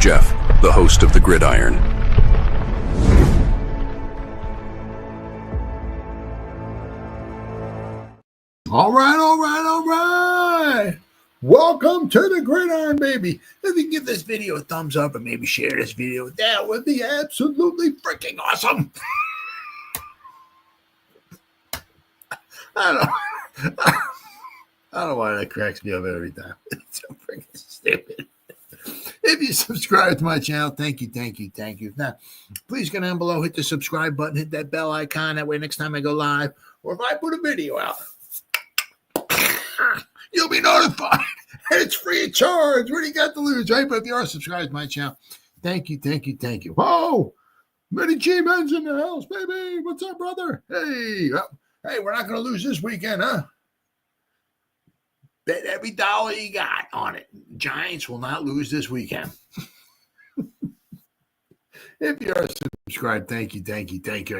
Jeff, the host of the Gridiron. All right. Welcome to the Gridiron, baby. If you can give this video a thumbs up and maybe share this video, that would be absolutely freaking awesome. I don't know why that cracks me up every time. It's so freaking stupid. If you subscribe to my channel, thank you. Now, please go down below, hit the subscribe button, hit that bell icon. That way next time I go live, or if I put a video out, you'll be notified. And it's free of charge. What do you got to lose, right? But if you are subscribed to my channel, thank you. Whoa! Many G-Men's in the house, baby. What's up, brother? Hey, we're not going to lose this weekend, huh? Bet every dollar you got on it. Giants will not lose this weekend. If you are subscribed, thank you. I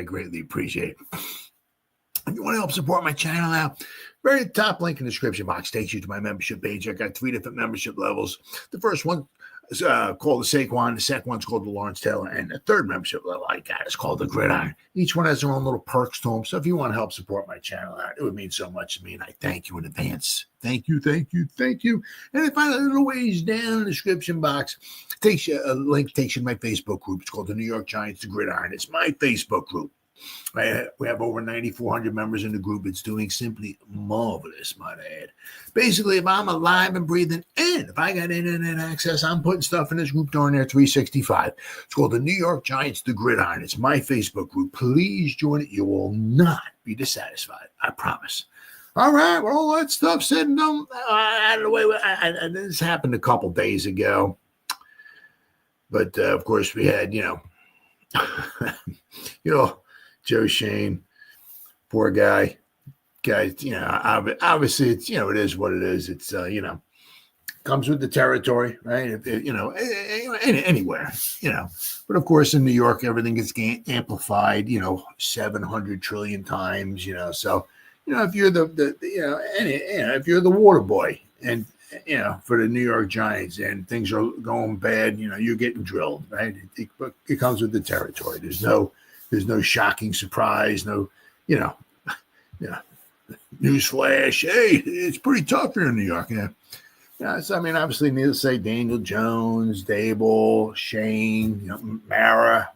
greatly appreciate it. If you want to help support my channel out, very top link in the description box takes you to my membership page. I got 3 different membership levels. The first one is called the Saquon. The second one's called the Lawrence Taylor. And the third membership level I got is called the Gridiron. Each one has their own little perks to them. So if you want to help support my channel out, it would mean so much to me. And I thank you in advance. Thank you. And if I a little ways down in the description box, takes you a link, takes you to my Facebook group. It's called the New York Giants, the Gridiron. It's my Facebook group. We have over 9,400 members in the group. It's doing simply marvelous, might I add. Basically, if I'm alive and breathing, and if I got internet access, I'm putting stuff in this group down there 365. It's called the New York Giants, the Gridiron. It's my Facebook group. Please join it. You will not be dissatisfied. I promise. All right, well, all that stuff said and done, out of the way. This happened a couple days ago. But, of course, we had, Joe Schoen, poor guy, obviously it's, it is what it is. It's, comes with the territory, right? Anywhere, but of course in New York, everything gets amplified, 700 trillion times, so, if you're if you're the water boy and, for the New York Giants and things are going bad, you're getting drilled, right? It comes with the territory. There's no shocking surprise, newsflash. Hey, it's pretty tough here in New York. So, obviously, needless to say, Daniel Jones, Daboll, Shane, Mara,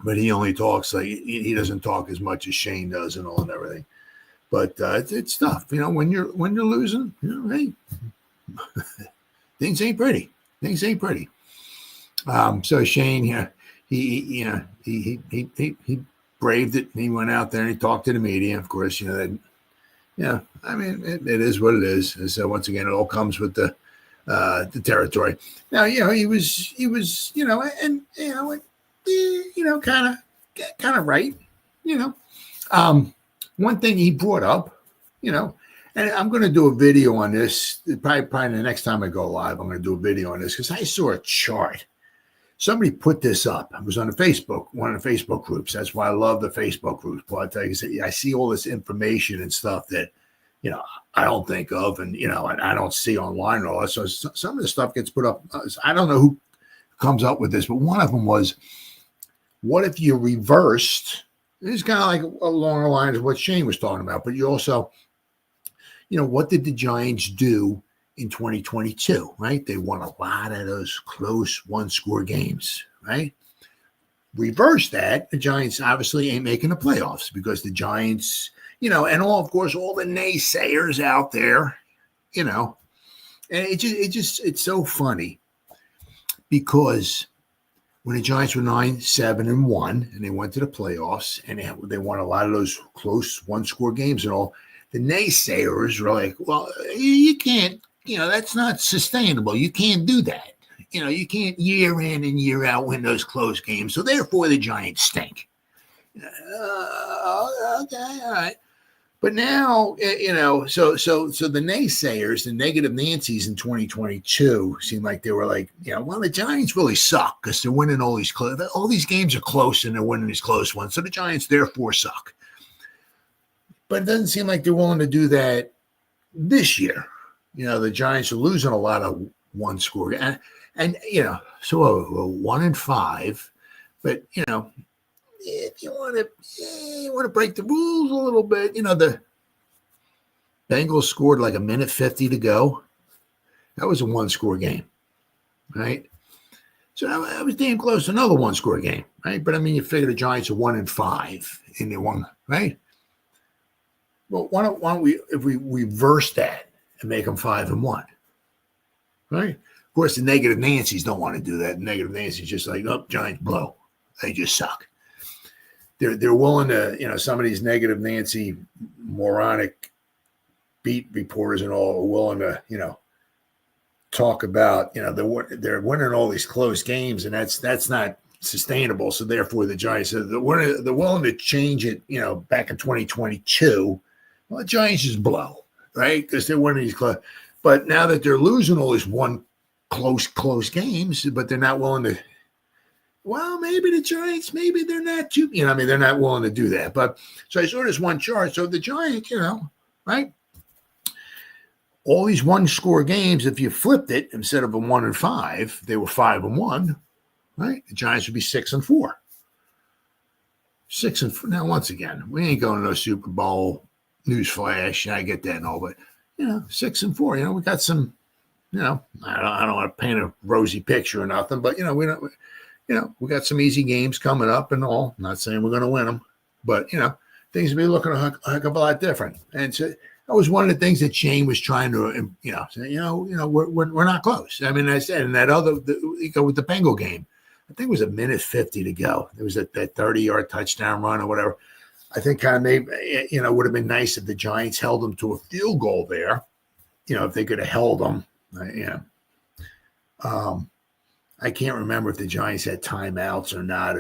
but he only talks he doesn't talk as much as Shane does and all and everything. But it's tough, when you're losing, hey, things ain't pretty. So Shane, he braved it. He went out there and he talked to the media. Of course, it is what it is. And so once again, it all comes with the territory. Now, he was, kind of right. One thing he brought up, and I'm going to do a video on this. Probably the next time I go live, I'm going to do a video on this because I saw a chart. Somebody put this up. It was on one of the Facebook groups. That's why I love the Facebook groups. But I tell you, I see all this information and stuff that, I don't think of and, I don't see online and all that. So some of the stuff gets put up. I don't know who comes up with this, but one of them was, what if you reversed? It's kind of like along the lines of what Shane was talking about. But you also, what did the Giants do in 2022, right? They won a lot of those close one-score games, right? Reverse that, the Giants obviously ain't making the playoffs because the Giants, and all the naysayers out there, and it's so funny because when the Giants were 9-7-1 and they went to the playoffs and they won a lot of those close one-score games and all, the naysayers were like, well, you can't, that's not sustainable. You can't do that. You can't year in and year out win those close games. So therefore, the Giants stink. Okay, all right. But now, so the naysayers, the negative Nancy's in 2022 seemed like they were like, well, the Giants really suck because they're winning all these games are close and they're winning these close ones. So the Giants therefore suck. But it doesn't seem like they're willing to do that this year. The Giants are losing a lot of one score. And And, so we're 1-5, but, if you want to break the rules a little bit, the Bengals scored like a minute 50 to go. That was a one-score game, right? So that was damn close to another one-score game, right? But, you figure the Giants are 1-5 in the one, right? Well, why don't we, if we reverse that and make them 5-1, right? Of course, the negative Nancy's don't want to do that. Negative Nancy's just like, oh, Giants blow. They just suck. They're willing to, some of these negative Nancy moronic beat reporters and all are willing to, talk about, they're winning all these close games, and that's not sustainable. So therefore, the Giants they're willing to change it. Back in 2022, well, the Giants just blow, right? Because they're winning these close. But now that they're losing all these close games, but they're not willing to. Well, maybe the Giants, maybe they're not too. They're not willing to do that. But so I saw this one chart. So the Giants, right? All these one-score games, if you flipped it, instead of a 1-5, they were 5-1, right? The Giants would be 6-4. 6-4. Now, once again, we ain't going to no Super Bowl. Newsflash, I get that and all, but 6-4. We got some. I don't want to paint a rosy picture or nothing, but we don't. We got some easy games coming up and all. I'm not saying we're going to win them, but things will be looking a heck of a lot different. And so that was one of the things that Shane was trying to, say, we're not close. I said, and that you go with the Bengal game, I think it was a minute 50 to go. There was that 30-yard touchdown run or whatever. I think kind of maybe, would have been nice if the Giants held them to a field goal there. If they could have held them, I can't remember if the Giants had timeouts or not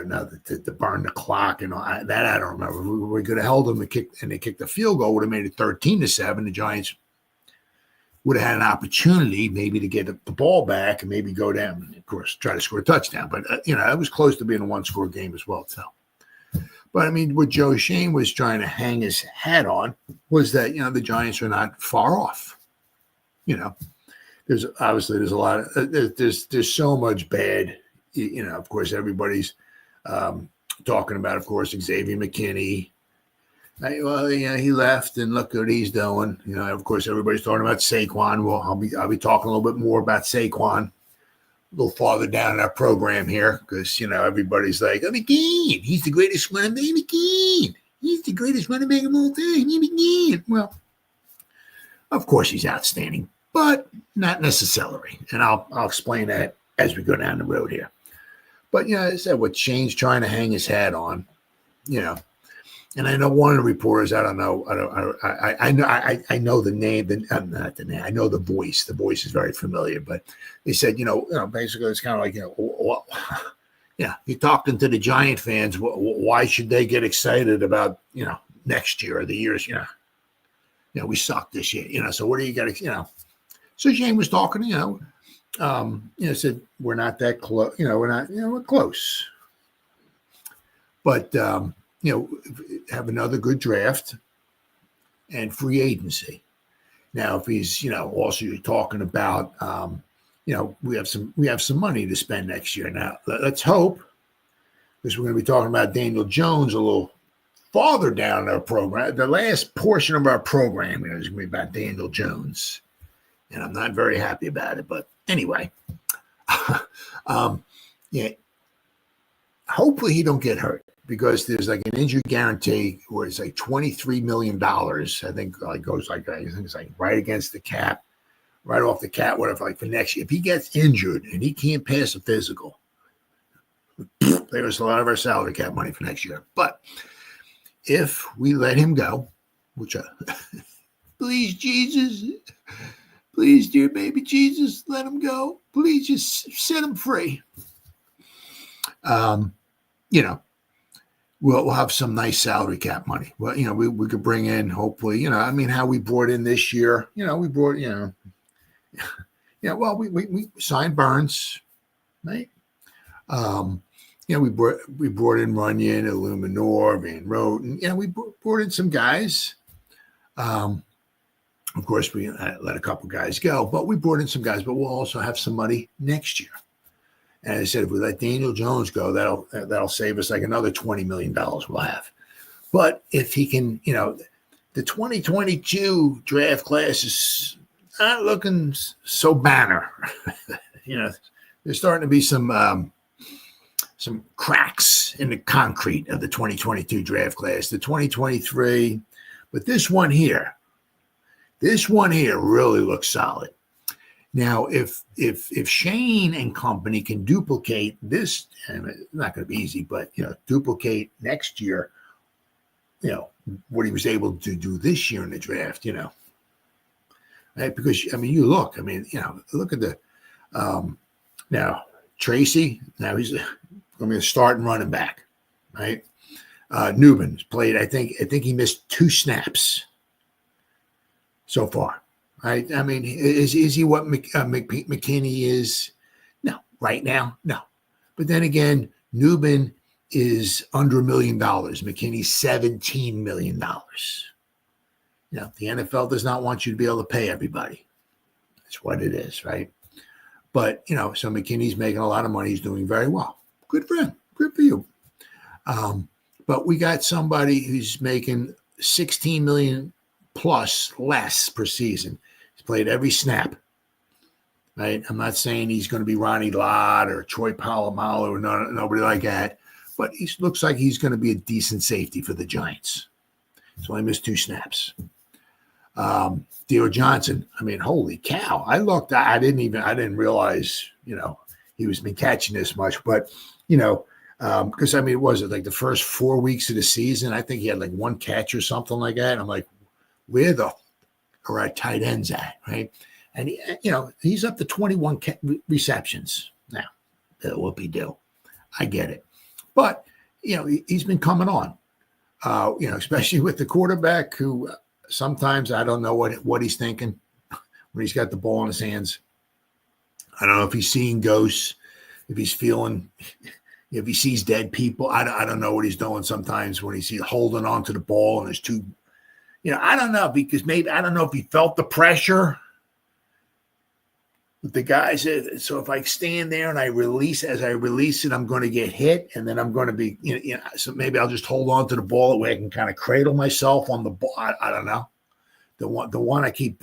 to burn the clock and all that. I don't remember. We could have held them and they kicked the field goal, would have made it 13-7. The Giants would have had an opportunity maybe to get the ball back and maybe go down and, of course, try to score a touchdown. But, it was close to being a one-score game as well. So, but, what Joe Schoen was trying to hang his hat on was that, the Giants are not far off, There's a lot of there's so much bad, of course, everybody's talking about, of course, Xavier McKinney. He left and look what he's doing. Of course, everybody's talking about Saquon. Well, I'll be talking a little bit more about Saquon a little farther down in our program here because, everybody's like, oh, McKean, he's the greatest running back, McKean. He's the greatest running back of all time, McKean. Well, of course, he's outstanding, but not necessarily. And I'll explain that as we go down the road here. But, I said what Shane's trying to hang his hat on, and I know one of the reporters, I don't know, I know the name, not the name, I know the voice. The voice is very familiar, but they said, basically it's kind of like, he talked to the Giant fans. Why should they get excited about, next year or the years, we suck this year, so what do you got to, So Shane was talking, said we're not that close, we're close. But, have another good draft and free agency. Now, if he's, also you're talking about, we have some money to spend next year. Now, let's hope, because we're going to be talking about Daniel Jones a little farther down our program. The last portion of our program is going to be about Daniel Jones. And I'm not very happy about it. But anyway, hopefully he don't get hurt because there's like an injury guarantee where it's like $23 million. I think goes like I think it's like right against the cap, right off the cap, whatever, like for next year. If he gets injured and he can't pass a physical, there's a lot of our salary cap money for next year. But if we let him go, which please, Jesus, please, dear baby Jesus, let him go. Please just set him free. We'll have some nice salary cap money. Well, we could bring in, hopefully, how we brought in this year, we brought, well, we signed Burns, right? We brought in Runyon, Illuminor, Van Roten. We brought in some guys. Of course, we let a couple guys go, but we brought in some guys, but we'll also have some money next year. And I said, if we let Daniel Jones go, that'll save us like another $20 million we'll have. But if he can, the 2022 draft class is not looking so banner. There's starting to be some cracks in the concrete of the 2022 draft class. The 2023, but this one here really looks solid. Now, if Shane and company can duplicate this, and it's not going to be easy, but duplicate next year, what he was able to do this year in the draft, right? Because you look at the now Tracy. Now he's going to be a starting running back, right? Newman's played. I think he missed 2 snaps so far. Right? Is he what McKinney is? No, right now, no. But then again, Newman is under $1 million. McKinney's $17 million. The NFL does not want you to be able to pay everybody. That's what it is, right? But so McKinney's making a lot of money. He's doing very well. Good for him. Good for you. But we got somebody who's making $16 million plus less per season. Played every snap, right? I'm not saying he's going to be Ronnie Lott or Troy Polamalu or nobody like that, but he looks like he's going to be a decent safety for the Giants. So I missed 2 snaps. Theo Johnson, holy cow. I looked, I didn't realize, he was been catching this much, but, because was it like the first 4 weeks of the season? I think he had like 1 catch or something like that. I'm like, where the or our tight ends at, right? And he's up to 21 receptions now. Whoopie-doo. I get it. But, he's been coming on, especially with the quarterback who sometimes I don't know what he's thinking when he's got the ball in his hands. I don't know if he's seeing ghosts, if he's feeling, if he sees dead people. I don't know what he's doing sometimes when he's holding on to the ball and there's 2. I don't know, because maybe I don't know if he felt the pressure with the guys. So if I stand there and as I release it, I'm going to get hit, and then I'm going to be, so maybe I'll just hold on to the ball that way I can kind of cradle myself on the ball. I don't know. The one I keep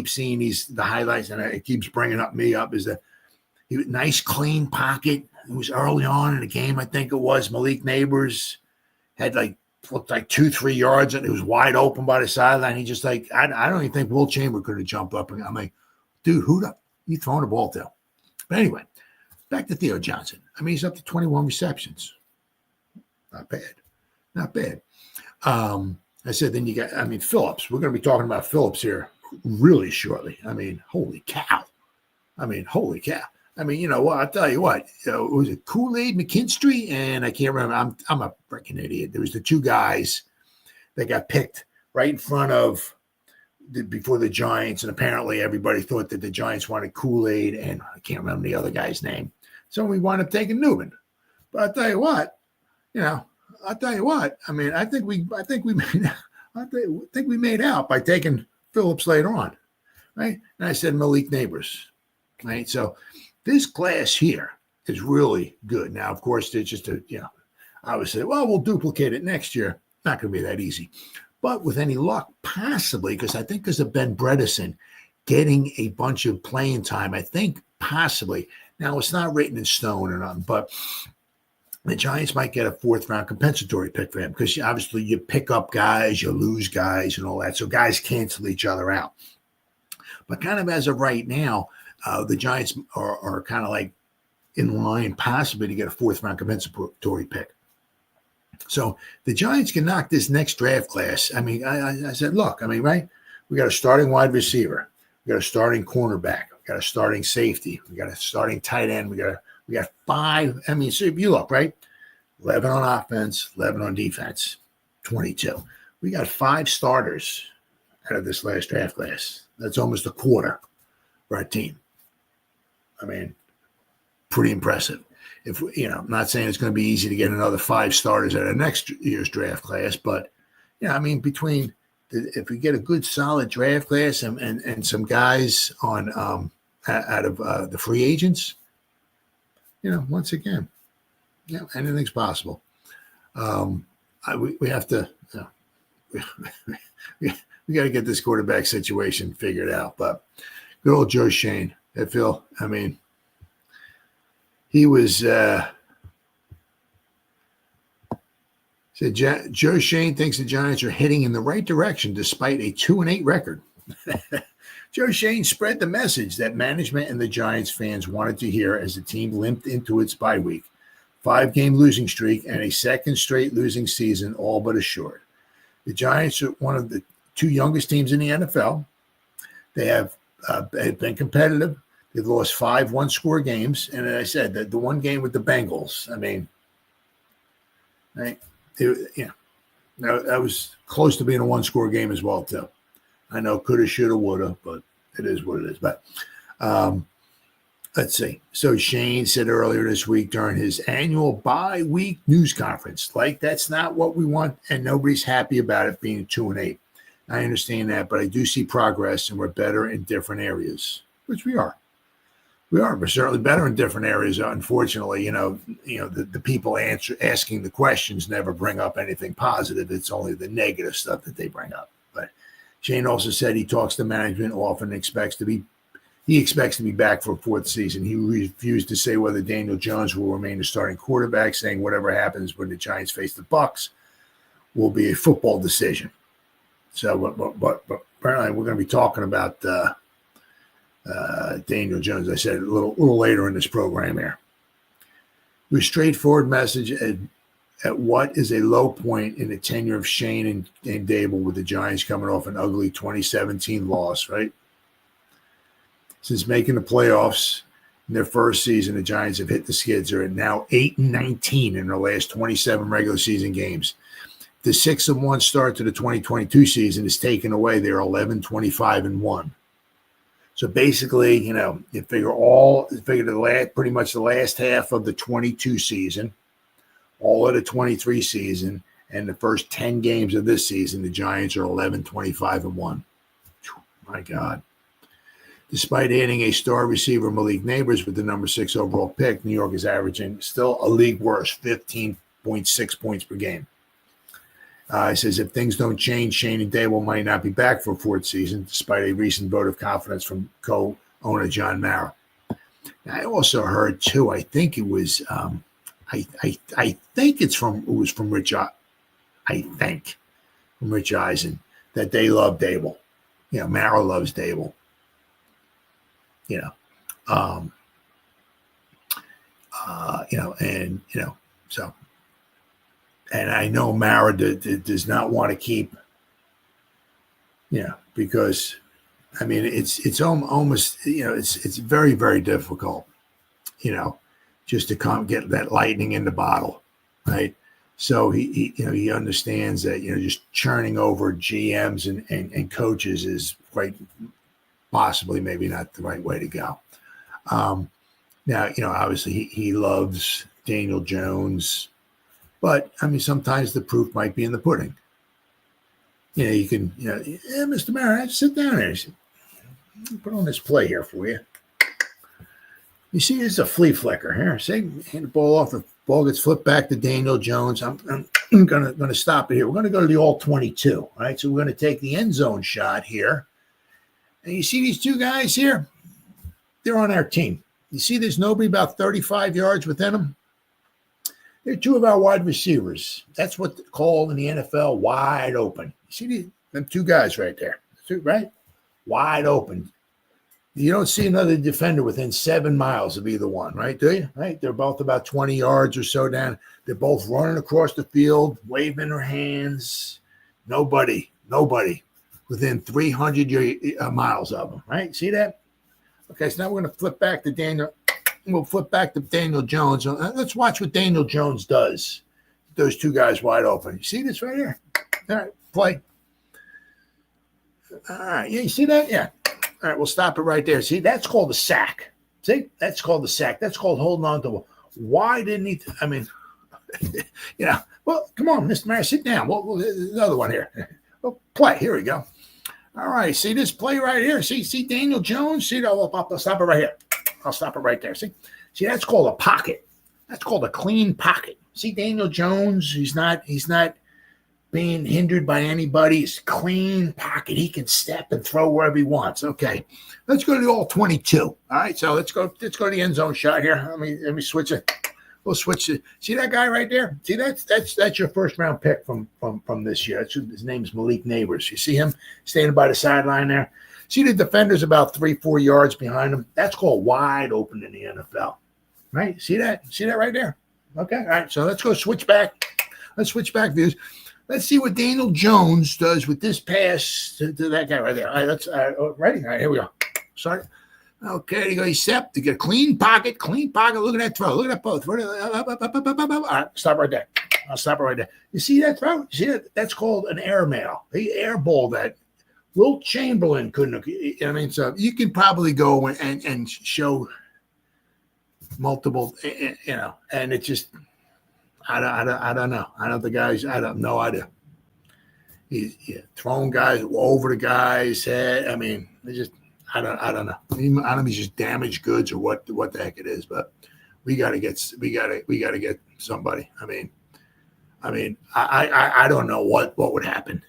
seeing the highlights, and it keeps bringing me up is nice clean pocket. It was early on in the game, I think it was. Malik Neighbors had looked like 2-3 yards, and it was wide open by the sideline. He just I don't even think Will Chamber could have jumped up. And I'm like, dude, who you throwing the ball to? But anyway, back to Theo Johnson. He's up to 21 receptions. Not bad. I said, then you got, Phillips. We're going to be talking about Phillips here really shortly. Holy cow. I'll tell you what, it was a Kool-Aid McKinstry, and I can't remember. I'm a freaking idiot. There was the 2 guys that got picked right in front of before the Giants, and apparently everybody thought that the Giants wanted Kool-Aid, and I can't remember the other guy's name. So we wound up taking Newman. But I'll tell you what, I think we made out by taking Phillips later on, right? And I said Malik Neighbors, right? So this class here is really good. Now, of course, it's just I would say, well, we'll duplicate it next year. Not going to be that easy. But with any luck, possibly, because I think because of Ben Bredesen getting a bunch of playing time, I think possibly. Now, it's not written in stone or nothing, but the Giants might get a 4th-round compensatory pick for him because obviously you pick up guys, you lose guys, and all that. So guys cancel each other out. But kind of as of right now, the Giants are kind of like in line possibly to get a 4th-round compensatory pick. So the Giants can knock this next draft class. I said, look, right? We got a starting wide receiver. We got a starting cornerback. We got a starting safety. We got a starting tight end. We got 5. So if you look, right? 11 on offense, 11 on defense, 22. We got 5 starters out of this last draft class. That's almost a quarter for our team. Pretty impressive. If I'm not saying it's going to be easy to get another 5 starters out of next year's draft class, but between if we get a good solid draft class and some guys on out of the free agents, once again, anything's possible. We have to, we got to get this quarterback situation figured out. But good old Joe Schoen, Phil, he was, said Joe Schoen thinks the Giants are heading in the right direction despite a 2-8 record. Joe Schoen spread the message that management and the Giants fans wanted to hear as the team limped into its bye week. 5-game losing streak and a second straight losing season all but assured. The Giants are one of the 2 youngest teams in the NFL. They have been competitive. They've lost 5 one-score games. And as I said, the one game with the Bengals, that was close to being a one-score game as well, too. I know coulda, shoulda, woulda, but it is what it is. But let's see. So Shane said earlier this week during his annual bye-week news conference, that's not what we want, and nobody's happy about it being 2-8. I understand that, but I do see progress, and we're better in different areas, which we are. We're certainly better in different areas. Unfortunately, the people asking the questions never bring up anything positive. It's only the negative stuff that they bring up. But Shane also said he talks to management often, expects to be back for a 4th season. He refused to say whether Daniel Jones will remain the starting quarterback, saying whatever happens when the Giants face the Bucs will be a football decision. So, but apparently we're going to be talking about Daniel Jones. I said a little later in this program here. It was a straightforward message at what is a low point in the tenure of Shane and Daboll, with the Giants coming off an ugly 2017 loss, right? Since making the playoffs in their first season, the Giants have hit the skids. They're now 8-19 in their last 27 regular season games. The 6-1 start to the 2022 season is taken away. They're 11-25-1. So basically, you figure pretty much the last half of the 22 season, all of the 23 season, and the first 10 games of this season, the Giants are 11-25-1. My God. Despite adding a star receiver, Malik Neighbors, with the number 6 overall pick, New York is averaging still a league worst 15.6 points per game. He says if things don't change, Shane and Daboll might not be back for a 4th season, despite a recent vote of confidence from co-owner John Mara. I also heard too. I think it was. I think it was from Rich. I think from Rich Eisen that they love Daboll. Mara loves Daboll. So. And I know Mara does not want to keep, because, it's almost, it's very, very difficult, just to get that lightning in the bottle, right? So he understands that, just churning over GMs and coaches is quite possibly maybe not the right way to go. Now, obviously he loves Daniel Jones. But, sometimes the proof might be in the pudding. You can, Mr. Mara, sit down here. Put on this play here for you. You see, this is a flea flicker here. See, hand the ball off. The ball gets flipped back to Daniel Jones. I'm gonna stop it here. We're going to go to the all-22. All right, so we're going to take the end zone shot here. And you see these 2 guys here? They're on our team. You see there's nobody about 35 yards within them? They're 2 of our wide receivers. That's what they call in the NFL wide open. You see them 2 guys right there, right? Wide open. You don't see another defender within 7 miles of either one, right? Do you? Right? They're both about 20 yards or so down. They're both running across the field, waving their hands. Nobody within 300 miles of them, right? See that? Okay, so now we're going to flip back to Daniel. We'll flip back to Daniel Jones. Let's watch what Daniel Jones does. Those 2 guys wide open. You see this right here? All right, play. All right, yeah, you see that? Yeah. All right, we'll stop it right there. See, that's called a sack. See, that's called the sack. That's called holding on to. Why didn't he? Well, come on, Mr. Mayor, sit down. Well, there's another one here. Well, play. Here we go. All right, see this play right here? See Daniel Jones? See, I'll stop it right here. I'll stop it right there. See, See, that's called a pocket. That's called a clean pocket. See, Daniel Jones, he's not being hindered by anybody. It's clean pocket. He can step and throw wherever he wants. Okay, let's go to the all 22. All right, so let's go to the end zone shot here. Let me switch it. We'll switch it. See that guy right there? See, that's your first round pick from this year. His name's Malik Neighbors. You see him standing by the sideline there? See the defender's about 3-4 yards behind him? That's called wide open in the NFL. Right? See that? See that right there? Okay. All right. So let's go switch back. Let's switch back views. Let's see what Daniel Jones does with this pass to that guy right there. All right, let's ready. All right, here we go. Sorry. Okay, there you go. He's set to get a clean pocket. Look at that throw. Look at that both. All right, stop right there. I'll stop right there. You see that throw? You see that? That's called an airmail. He airballed that. Wilt Chamberlain couldn't have. I mean, so you can probably go and show multiple, and it just. I don't know. I don't the guys. I have no idea. He's throwing guys over the guy's head. I mean, they just. I don't know. I don't know if he's just damaged goods or what the heck it is. But we got to get somebody. I mean, I don't know what would happen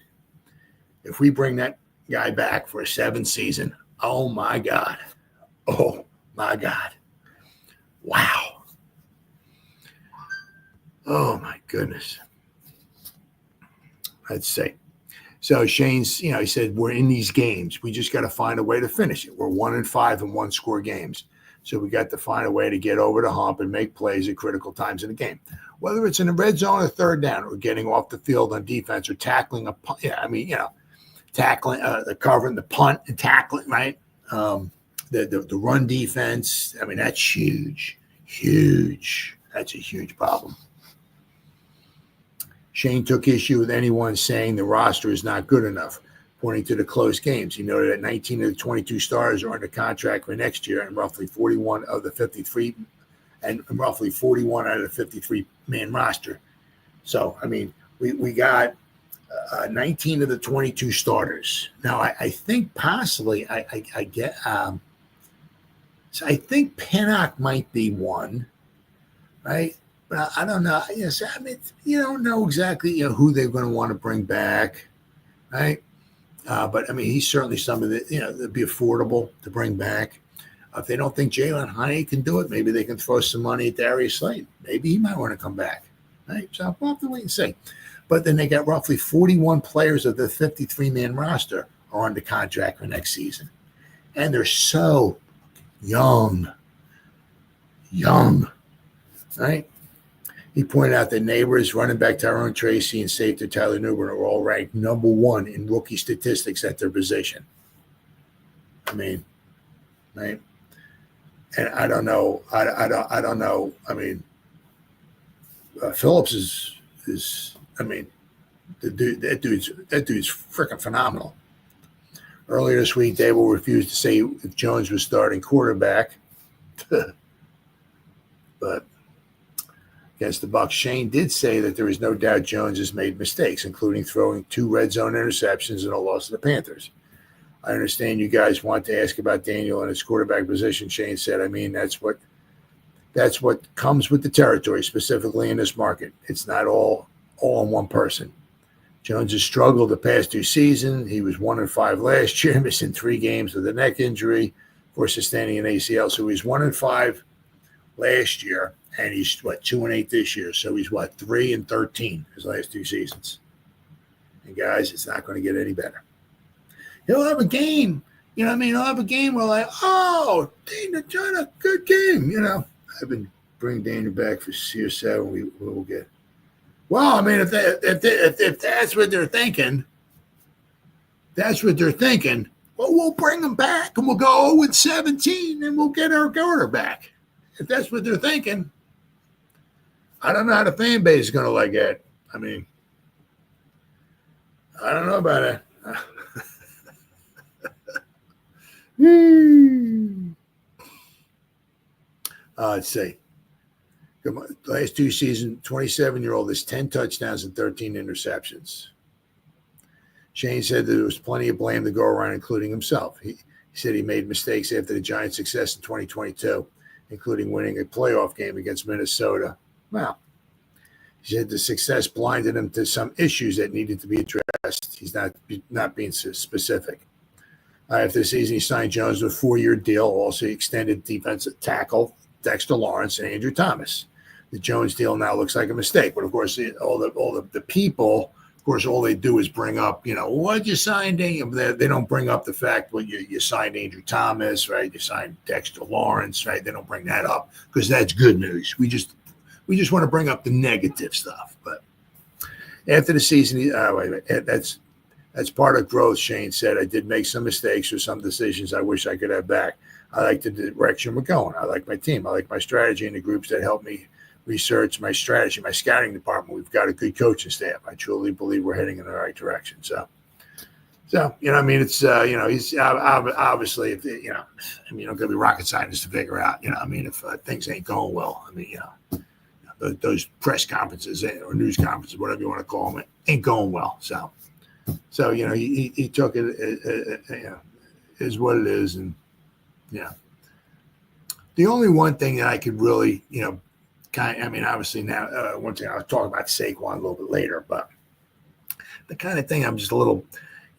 if we bring that guy back for a 7th season. Oh my God. Oh my God. Wow. Oh, my goodness. Let's see. So Shane's, he said, we're in these games. We just got to find a way to finish it. We're 1-5 in 1-score games. So we got to find a way to get over the hump and make plays at critical times in the game. Whether it's in the red zone or third down or getting off the field on defense or tackling tackling the covering, the punt and tackling, right? The run defense. I mean, that's huge. Huge. That's a huge problem. Shane took issue with anyone saying the roster is not good enough, pointing to the close games. He noted that 19 of the 22 stars are under contract for next year, and roughly 41 out of the 53-man roster. So, I mean, we got 19 of the 22 starters. Now, I think possibly I get. So I think Pinnock might be one, right? But I don't know. Yes, I mean, you don't know exactly who they're going to want to bring back, right? But I mean, he's certainly some of the that'd be affordable to bring back. If they don't think Jalen Hyatt can do it, maybe they can throw some money at Darius Slayton. Maybe he might want to come back, right? So we'll have to wait and see. But then they got roughly 41 players of the 53-man roster are under contract for next season, and they're so young, right? He pointed out that Neighbors, running back Tyrone Tracy, and safety Tyler Newbern are all ranked number 1 in rookie statistics at their position. I mean, right? And I don't know. I don't know. I mean, Phillips is. I mean, that dude's freaking phenomenal. Earlier this week, Daboll refused to say if Jones was starting quarterback, but. Against the Bucs, Shane did say that there is no doubt Jones has made mistakes, including throwing 2 red zone interceptions and a loss to the Panthers. I understand you guys want to ask about Daniel and his quarterback position, Shane said. I mean, that's what comes with the territory, specifically in this market. It's not all on one person. Jones has struggled the past 2 seasons. He was 1-5 last year, missing 3 games with a neck injury for sustaining an ACL. So he's 1-5 last year. And he's 2-8 this year. So he's 3-13 his last 2 seasons. And guys, it's not going to get any better. He'll have a game. You know what I mean? He'll have a game where oh, Daniel done a good game. I've been bringing Daniel back for year 7. We will get. Well, I mean, if that's what they're thinking, well, we'll bring them back and we'll go 0-17 and we'll get our quarterback. If that's what they're thinking. I don't know how the fan base is going to like it. I mean, I don't know about it. Let's see. Last 2 seasons, 27-year-old has 10 touchdowns and 13 interceptions. Shane said that there was plenty of blame to go around, including himself. He said he made mistakes after the Giants' success in 2022. including winning a playoff game against Minnesota. Well, he said the success blinded him to some issues that needed to be addressed. He's not being specific. After the season, he signed Jones to a 4-year deal. Also, he extended defensive tackle Dexter Lawrence and Andrew Thomas. The Jones deal now looks like a mistake, but of course, all the people, of course, all they do is bring up, what'd you sign? They don't bring up the fact, well, you signed Andrew Thomas, right? You signed Dexter Lawrence, right? They don't bring that up because that's good news. We just want to bring up the negative stuff. But after the season, that's part of growth. Shane said, I did make some mistakes or some decisions I wish I could have back. I like the direction we're going. I like my team. I like my strategy and the groups that help me research my strategy, my scouting department. We've got a good coaching staff. I truly believe we're heading in the right direction. So it's he's obviously, you're not going to be rocket scientists to figure out, if things ain't going well. Those press conferences or news conferences, whatever you want to call them, ain't going well. So he took it, is what it is, and the only one thing that I could really, obviously now, one thing I'll talk about Saquon a little bit later, but the kind of thing I'm just a little,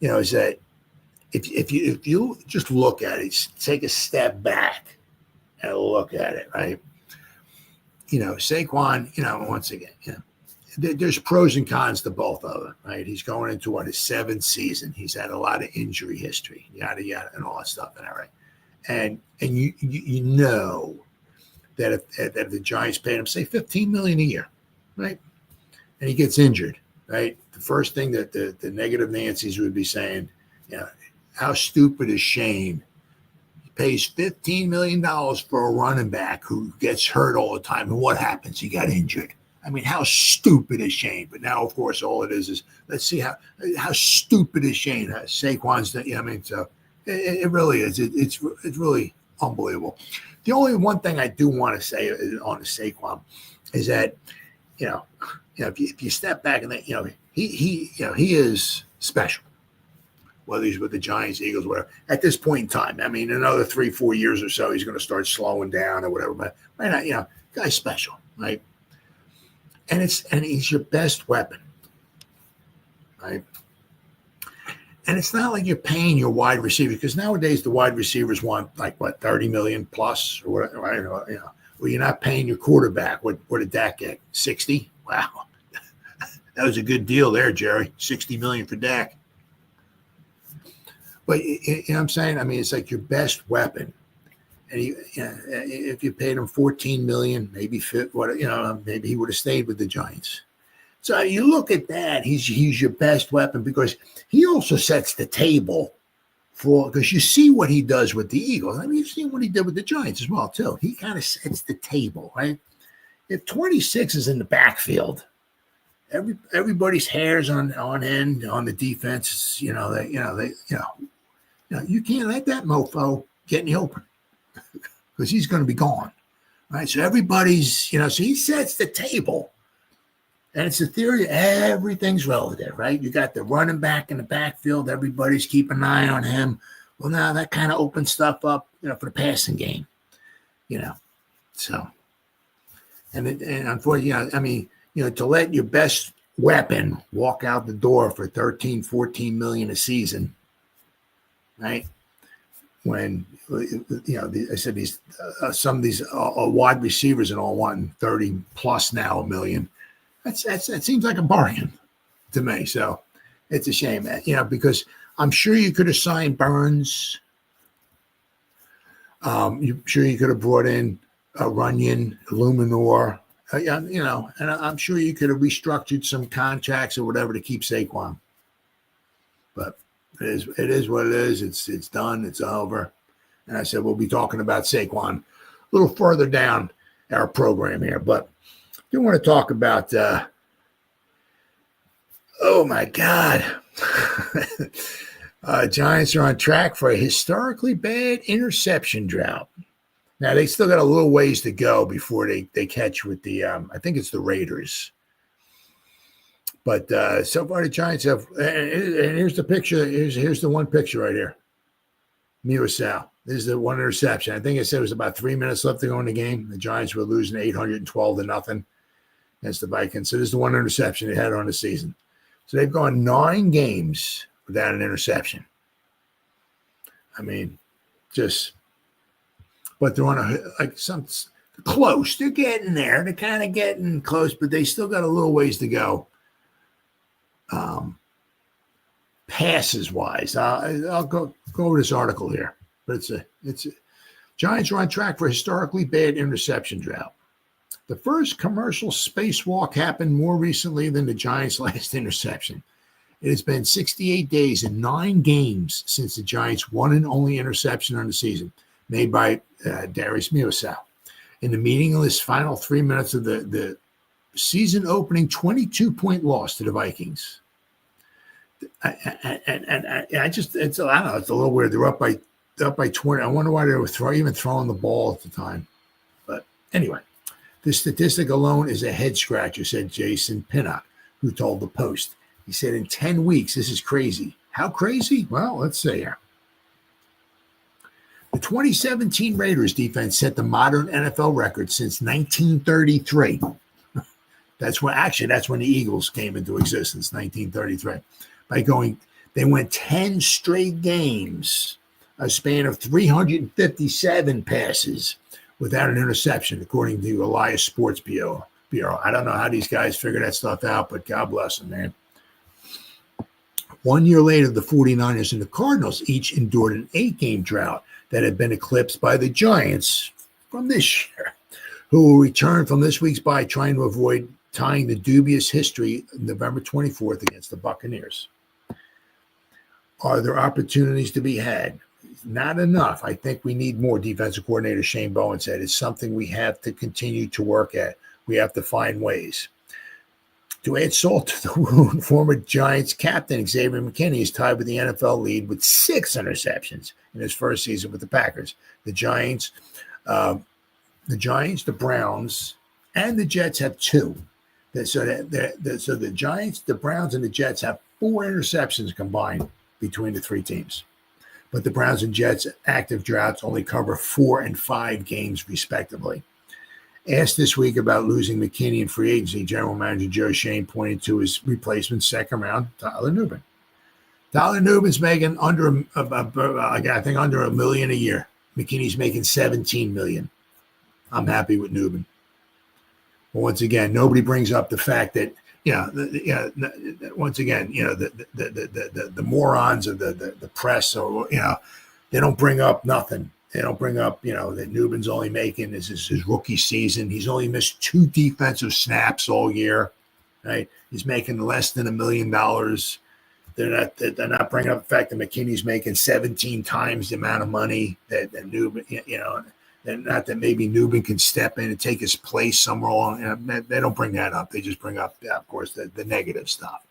is that if you just look at it, take a step back and look at it, right? Saquon, once again, there's pros and cons to both of them, right? He's going into his 7th season. He's had a lot of injury history, yada yada, and all that stuff, and all right. And you know that if the Giants paid him, say, $15 million a year, right, and he gets injured, right, the first thing that the negative Nancy's would be saying, how stupid is Shane? He pays $15 million for a running back who gets hurt all the time, and what happens? He got injured. How stupid is Shane? But now, of course, all it is let's see how stupid is Shane. Saquon's, so it really is. It's really unbelievable. The only one thing I do want to say on the Saquon is that, if you step back and he is special, whether he's with the Giants, Eagles, whatever. At this point in time, another 3-4 years or so, he's going to start slowing down or whatever. But right now, guy's special, right? And he's your best weapon, right? And it's not like you're paying your wide receiver, because nowadays the wide receivers want like what, 30 million plus or whatever, right? Well, you're not paying your quarterback. What did Dak get? 60? Wow. That was a good deal there, Jerry. 60 million for Dak. But you know what I'm saying? It's like your best weapon. And if you paid him 14 million, maybe maybe he would have stayed with the Giants. So you look at that, he's your best weapon, because he also sets the table because you see what he does with the Eagles. You've seen what he did with the Giants as well, too. He kind of sets the table, right? If 26 is in the backfield, everybody's hair's on end on the defense. You can't let that mofo get in the open, because he's going to be gone, right? So everybody's, so he sets the table. And it's a theory, everything's relative, right? You got the running back in the backfield. Everybody's keeping an eye on him. Well, now that kind of opens stuff up, for the passing game, So, and unfortunately, to let your best weapon walk out the door for 13, 14 million a season, right? When, I said some of these wide receivers and all wanting 30 plus now a million. That seems like a bargain to me. So it's a shame, because I'm sure you could have signed Burns. I'm sure you could have brought in Runyon, Luminor, and I'm sure you could have restructured some contracts or whatever to keep Saquon. But it is what it is. It's done. It's over. And I said, we'll be talking about Saquon a little further down our program here, but I do want to talk about, oh my God, Giants are on track for a historically bad interception drought. Now, they still got a little ways to go before they catch with the, I think it's the Raiders. But so far the Giants have, and here's the picture. Here's the one picture right here. Miosal. This is the one interception. I think it said it was about 3 minutes left to go in the game. The Giants were losing 812-0 against the Vikings. So this is the one interception they had on the season. So they've gone 9 games without an interception. I mean, but they're on close. They're getting there. They're kind of getting close, but they still got a little ways to go. Passes wise, I'll go over this article here, but it's Giants are on track for a historically bad interception drought. The first commercial spacewalk happened more recently than the Giants' last interception. It has been 68 days and 9 games since the Giants' one and only interception on the season, made by Darius Miosal. In the meaningless final 3 minutes of the season opening 22-point loss to the Vikings. It's a little weird. They're up by 20. I wonder why they were even throwing the ball at the time. But anyway, this statistic alone is a head scratcher, said Jason Pinnock, who told the Post. He said, in 10 weeks, this is crazy. How crazy? Well, let's see here. The 2017 Raiders defense set the modern NFL record since 1933. That's when the Eagles came into existence, 1933. They went 10 straight games, a span of 357 passes without an interception, according to Elias Sports Bureau. I don't know how these guys figure that stuff out, but God bless them, man. 1 year later, the 49ers and the Cardinals each endured an 8-game drought that had been eclipsed by the Giants from this year, who will return from this week's bye trying to avoid tying the dubious history of November 24th against the Buccaneers. Are there opportunities to be had? Not enough. I think we need more, defensive coordinator Shane Bowen said. It's something we have to continue to work at. We have to find ways. To add salt to the wound, former Giants captain Xavier McKinney is tied with the NFL lead with 6 interceptions in his first season with the Packers. The Giants, the Browns, and the Jets have 2. So the Giants, the Browns, and the Jets have 4 interceptions combined between the 3 teams. But the Browns and Jets' active droughts only cover 4 and 5 games, respectively. Asked this week about losing McKinney in free agency, General Manager Joe Schoen pointed to his replacement, second round, Tyler Nubin. Tyler Nubin's making under $1 million a year. McKinney's making $17 million. I'm happy with Nubin. But once again, nobody brings up the fact that the morons of the press, or they don't bring up nothing. They don't bring up that Nubin's only making his rookie season. He's only missed 2 defensive snaps all year, right? He's making less than $1 million. They're not bringing up the fact that McKinney's making 17 times the amount of money that Nubin, and not that maybe Nubin can step in and take his place somewhere along. They don't bring that up. They just bring up, of course, the negative stuff.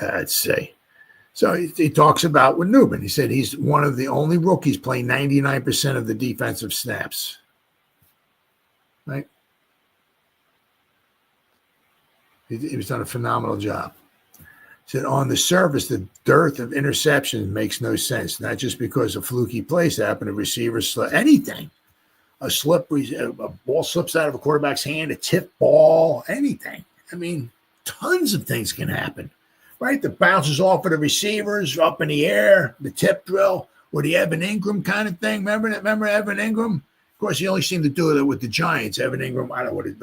Let's see. So he talks about with Nubin. He said he's one of the only rookies playing 99% of the defensive snaps. Right? He's done a phenomenal job. He said on the surface, the dearth of interceptions makes no sense. Not just because a fluky plays happen, a receiver slip, anything. A ball slips out of a quarterback's hand, a tip ball, anything. I mean, tons of things can happen. Right? The bounces off of the receivers up in the air, the tip drill, or the Evan Ingram kind of thing. Remember Evan Ingram? Of course, he only seemed to do it with the Giants. Evan Ingram, I don't know what it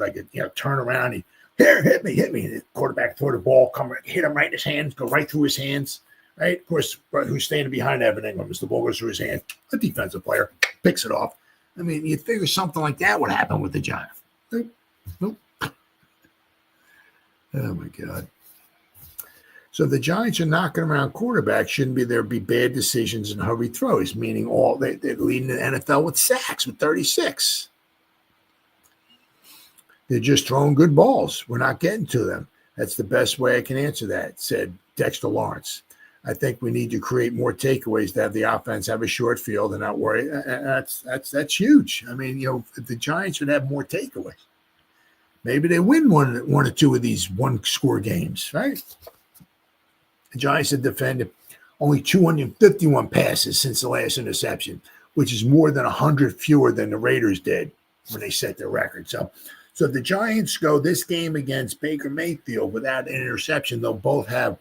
turn around. Hit me. The quarterback throw the ball, hit him right in his hands, go right through his hands. Right? Of course, who's standing behind Evan Ingram as the ball goes through his hand? A defensive player picks it off. I mean, you'd figure something like that would happen with the Giants. Nope. Oh, my God. So the Giants are knocking around quarterbacks. Shouldn't there be bad decisions and hurry throws, meaning they're leading the NFL with sacks with 36. They're just throwing good balls. We're not getting to them. That's the best way I can answer that, said Dexter Lawrence. I think we need to create more takeaways to have the offense have a short field and not worry. That's huge. I mean, if the Giants would have more takeaways, maybe they win one or two of these one-score games, right? The Giants have defended only 251 passes since the last interception, which is more than 100 fewer than the Raiders did when they set their record. So if the Giants go this game against Baker Mayfield without an interception, they'll both have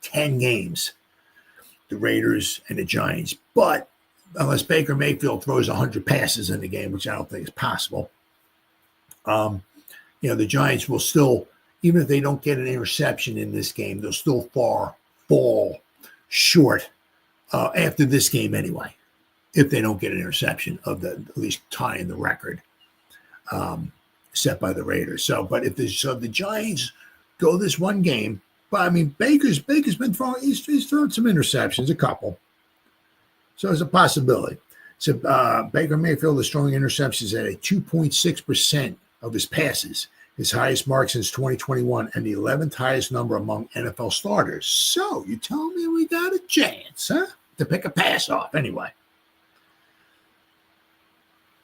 10 games, the Raiders and the Giants. But unless Baker Mayfield throws 100 passes in the game, which I don't think is possible, the Giants will still, even if they don't get an interception in this game, they'll still fall short after this game anyway, if they don't get an interception of at least tying the record set by the Raiders. So the Giants go this one game, but I mean Baker's been throwing, he's thrown some interceptions, a couple. So it's a possibility. So Baker Mayfield is throwing interceptions at a 2.6% of his passes, his highest mark since 2021, and the 11th highest number among NFL starters. So you tell me we got a chance, huh? To pick a pass off anyway.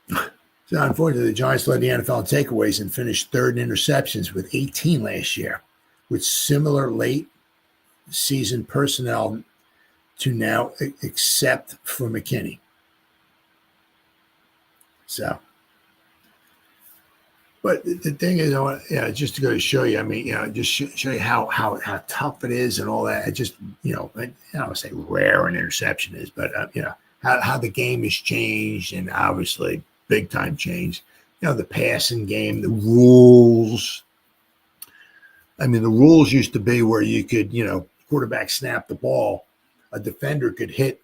So unfortunately, the Giants led the NFL in takeaways and finished third in interceptions with 18 last year, with similar late season personnel to now, except for McKinney. So, but the thing is, just to go to show you, I mean, just show you how tough it is and all that. I just, I don't want to say rare an interception is, but how the game has changed, and obviously big time change. The passing game, the rules. I mean, the rules used to be where you could, quarterback snap the ball, a defender could hit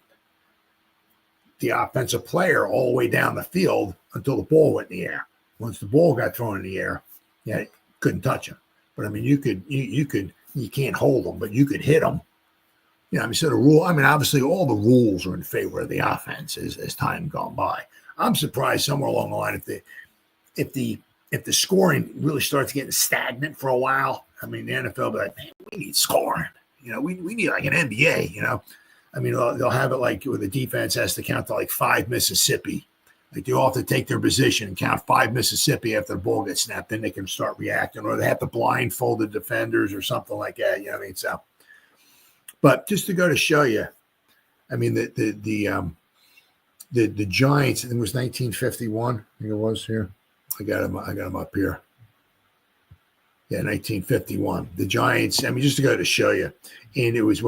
the offensive player all the way down the field until the ball went in the air. Once the ball got thrown in the air, couldn't touch him. But I mean, you can't hold them, but you could hit them. So the rule, I mean, obviously all the rules are in favor of the offense as time gone by. I'm surprised somewhere along the line if the scoring really starts getting stagnant for a while. I mean, the NFL will be like, man, we need scoring. We need like an NBA. I mean, they'll have it like where the defense has to count to like 5 Mississippi. Like they all have to take their position and count 5 Mississippi after the ball gets snapped. Then they can start reacting, or they have to blindfold the defenders or something like that. You know what I mean? So, but just to go to show you, I mean, the Giants, I think it was 1951. I think it was here. I got them up here. Yeah, 1951. The Giants, I mean, just to go to show you, and it was,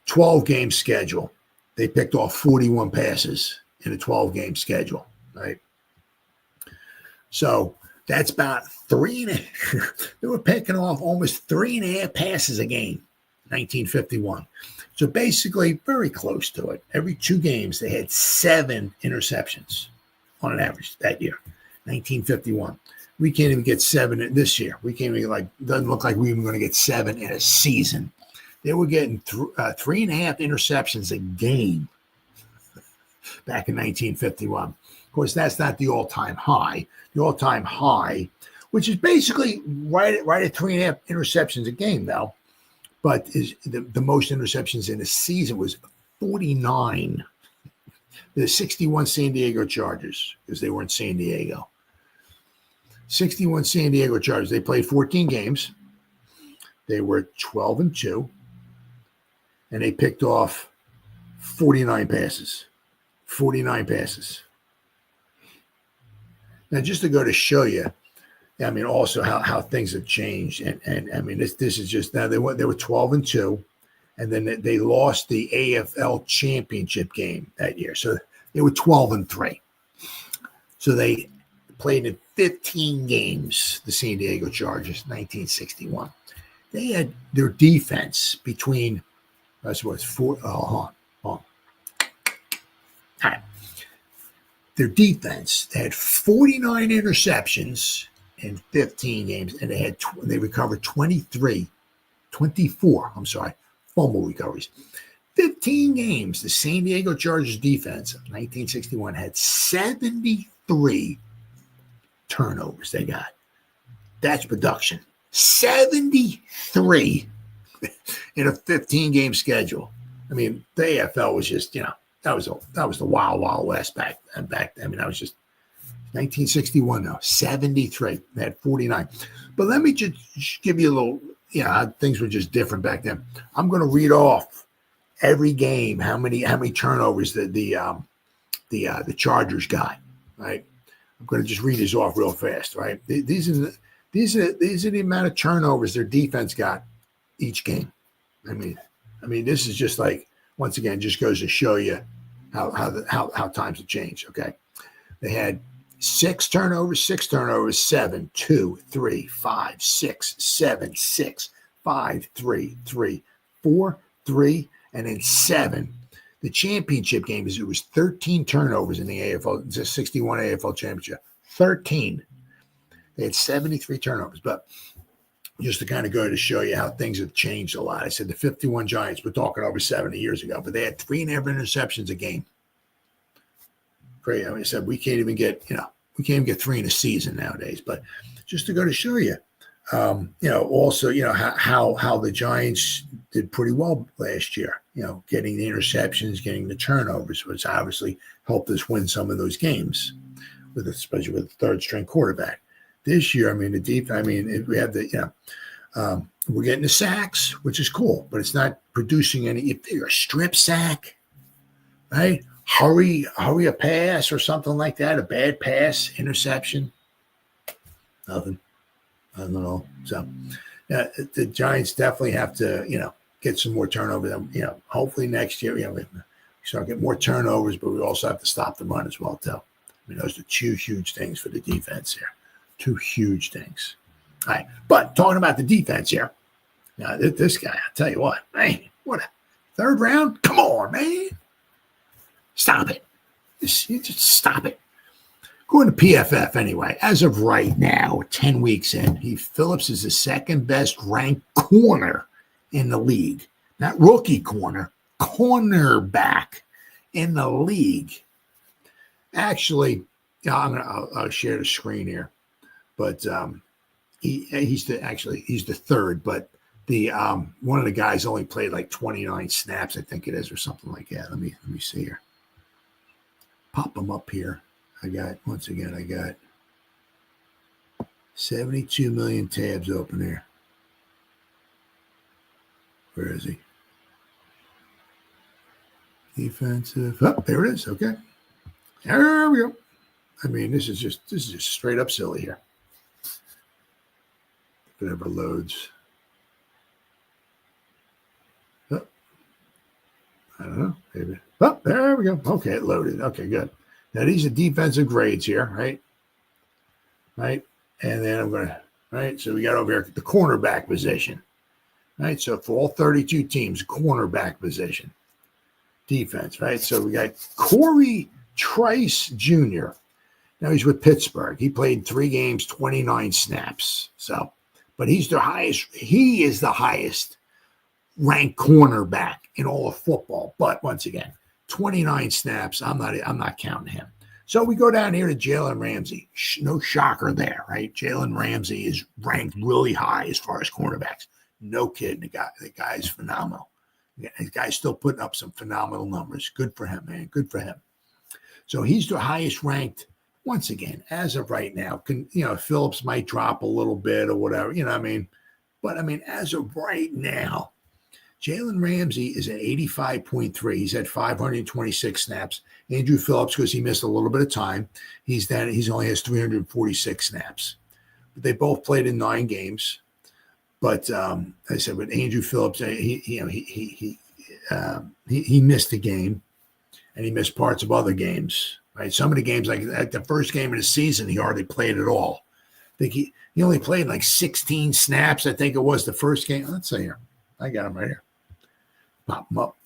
12-game schedule. They picked off 41 passes in a 12-game schedule, right? So that's about they were picking off almost 3.5 passes a game, 1951. So basically very close to it. Every 2 games, they had 7 interceptions on an average that year, 1951. We can't even get 7 this year. We can't even doesn't look like we're even going to get 7 in a season. They were getting 3.5 interceptions a game back in 1951. Of course, that's not the all-time high. The all-time high, which is basically right at 3.5 interceptions a game now, but is the most interceptions in a season was 49. The 61 San Diego Chargers, because they were in San Diego. 61 San Diego Chargers. They played 14 games. They were 12-2, and they picked off 49 passes. 49 passes. Now, just to go to show you, I mean, also how things have changed, and I mean, this is just now they were 12-2, and then they lost the AFL championship game that year, so they were 12-3. So they played in 15 games, the San Diego Chargers, 1961. They had their defense between, that's what's 4, hold on. All right. Their defense, they had 49 interceptions in 15 games, and they recovered 24 fumble recoveries. 15 games, the San Diego Chargers defense of 1961 had 73 turnovers they got. That's production. 73 in a 15-game schedule. I mean, the AFL was just, that was the wild, wild west back. I mean, that was just 1961 now, 73. They had 49. But let me just give you a little things were just different back then. I'm going to read off every game how many turnovers the Chargers got. Right. I'm going to just read this off real fast. Right. These are the amount of turnovers their defense got each game. I mean, this is just like, once again, just goes to show you how times have changed. Okay. They had 6 turnovers, 7, 2, 3, 5, 6, 7, 6, 5, 3, 3, 4, 3, and then 7. The championship game it was 13 turnovers in the AFL, it's a 61 AFL championship. 13. They had 73 turnovers, but just to kind of go to show you how things have changed a lot. I said the 51 Giants, we're talking over 70 years ago, but they had 3.5 interceptions a game. Great. I said, we can't even get 3 in a season nowadays, but just to go to show you, also, how the Giants did pretty well last year, getting the interceptions, getting the turnovers, which obviously helped us win some of those games, especially with the third string quarterback. This year, the defense, we have we're getting the sacks, which is cool, but it's not producing any. If you're a strip sack, right? Hurry a pass or something like that, a bad pass, interception, nothing. I don't know. So the Giants definitely have to, get some more turnover. Hopefully next year, we start getting more turnovers, but we also have to stop the run as well, too. Those are 2 huge things for the defense here. 2 huge things. All right. But talking about the defense here, now this guy, I'll tell you what, man, what a third round? Come on, man. Stop it. Just stop it. Going to PFF anyway, as of right now, 10 weeks in, Phillips is the second best ranked corner in the league. Not rookie corner, cornerback in the league. Actually, I'll share the screen here, but he's the third, but the one of the guys only played like 29 snaps, I think it is, or something like that. Let me see here. Pop them up here. I got 72 million tabs open here. Where is he? Defensive. Oh, there it is. Okay. There we go. This is just straight up silly here. If it ever loads. Oh, I don't know. Maybe. Oh, there we go. Okay, it loaded. Okay, good. Now these are defensive grades here, right? Right. And then I'm going to, right. So we got over here the cornerback position, right? So for all 32 teams, cornerback position, defense, right? So we got Corey Trice Jr. Now he's with Pittsburgh. He played 3 games, 29 snaps. So, but he is the highest ranked cornerback in all of football. But once again, 29 snaps. I'm not counting him. So we go down here to Jalen Ramsey. No shocker there, right? Jalen Ramsey is ranked really high as far as cornerbacks. No kidding. The guy is phenomenal. The guy's still putting up some phenomenal numbers. Good for him, man. Good for him. So he's the highest ranked, once again, as of right now. Phillips might drop a little bit or whatever, But, as of right now, Jalen Ramsey is at 85.3. He's had 526 snaps. Andrew Phillips, because he missed a little bit of time, he only has 346 snaps. But they both played in 9 games. But I said, with Andrew Phillips, he missed a game, and he missed parts of other games. Right, some of the games, like the first game of the season, he hardly played at all. I think he only played like 16 snaps. I think it was the first game. Let's see here. I got him right here. Pop him up.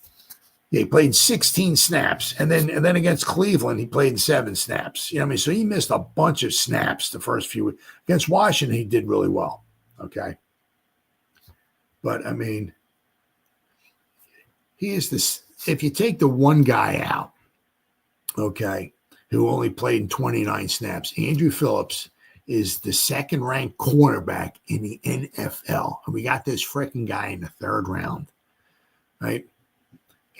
Yeah, he played 16 snaps, and then against Cleveland, he played 7 snaps. So he missed a bunch of snaps the first few weeks. Against Washington, he did really well. Okay, but he is this. If you take the one guy out, okay, who only played in 29 snaps, Andrew Phillips is the second-ranked cornerback in the NFL, and we got this freaking guy in the 3rd round. Right,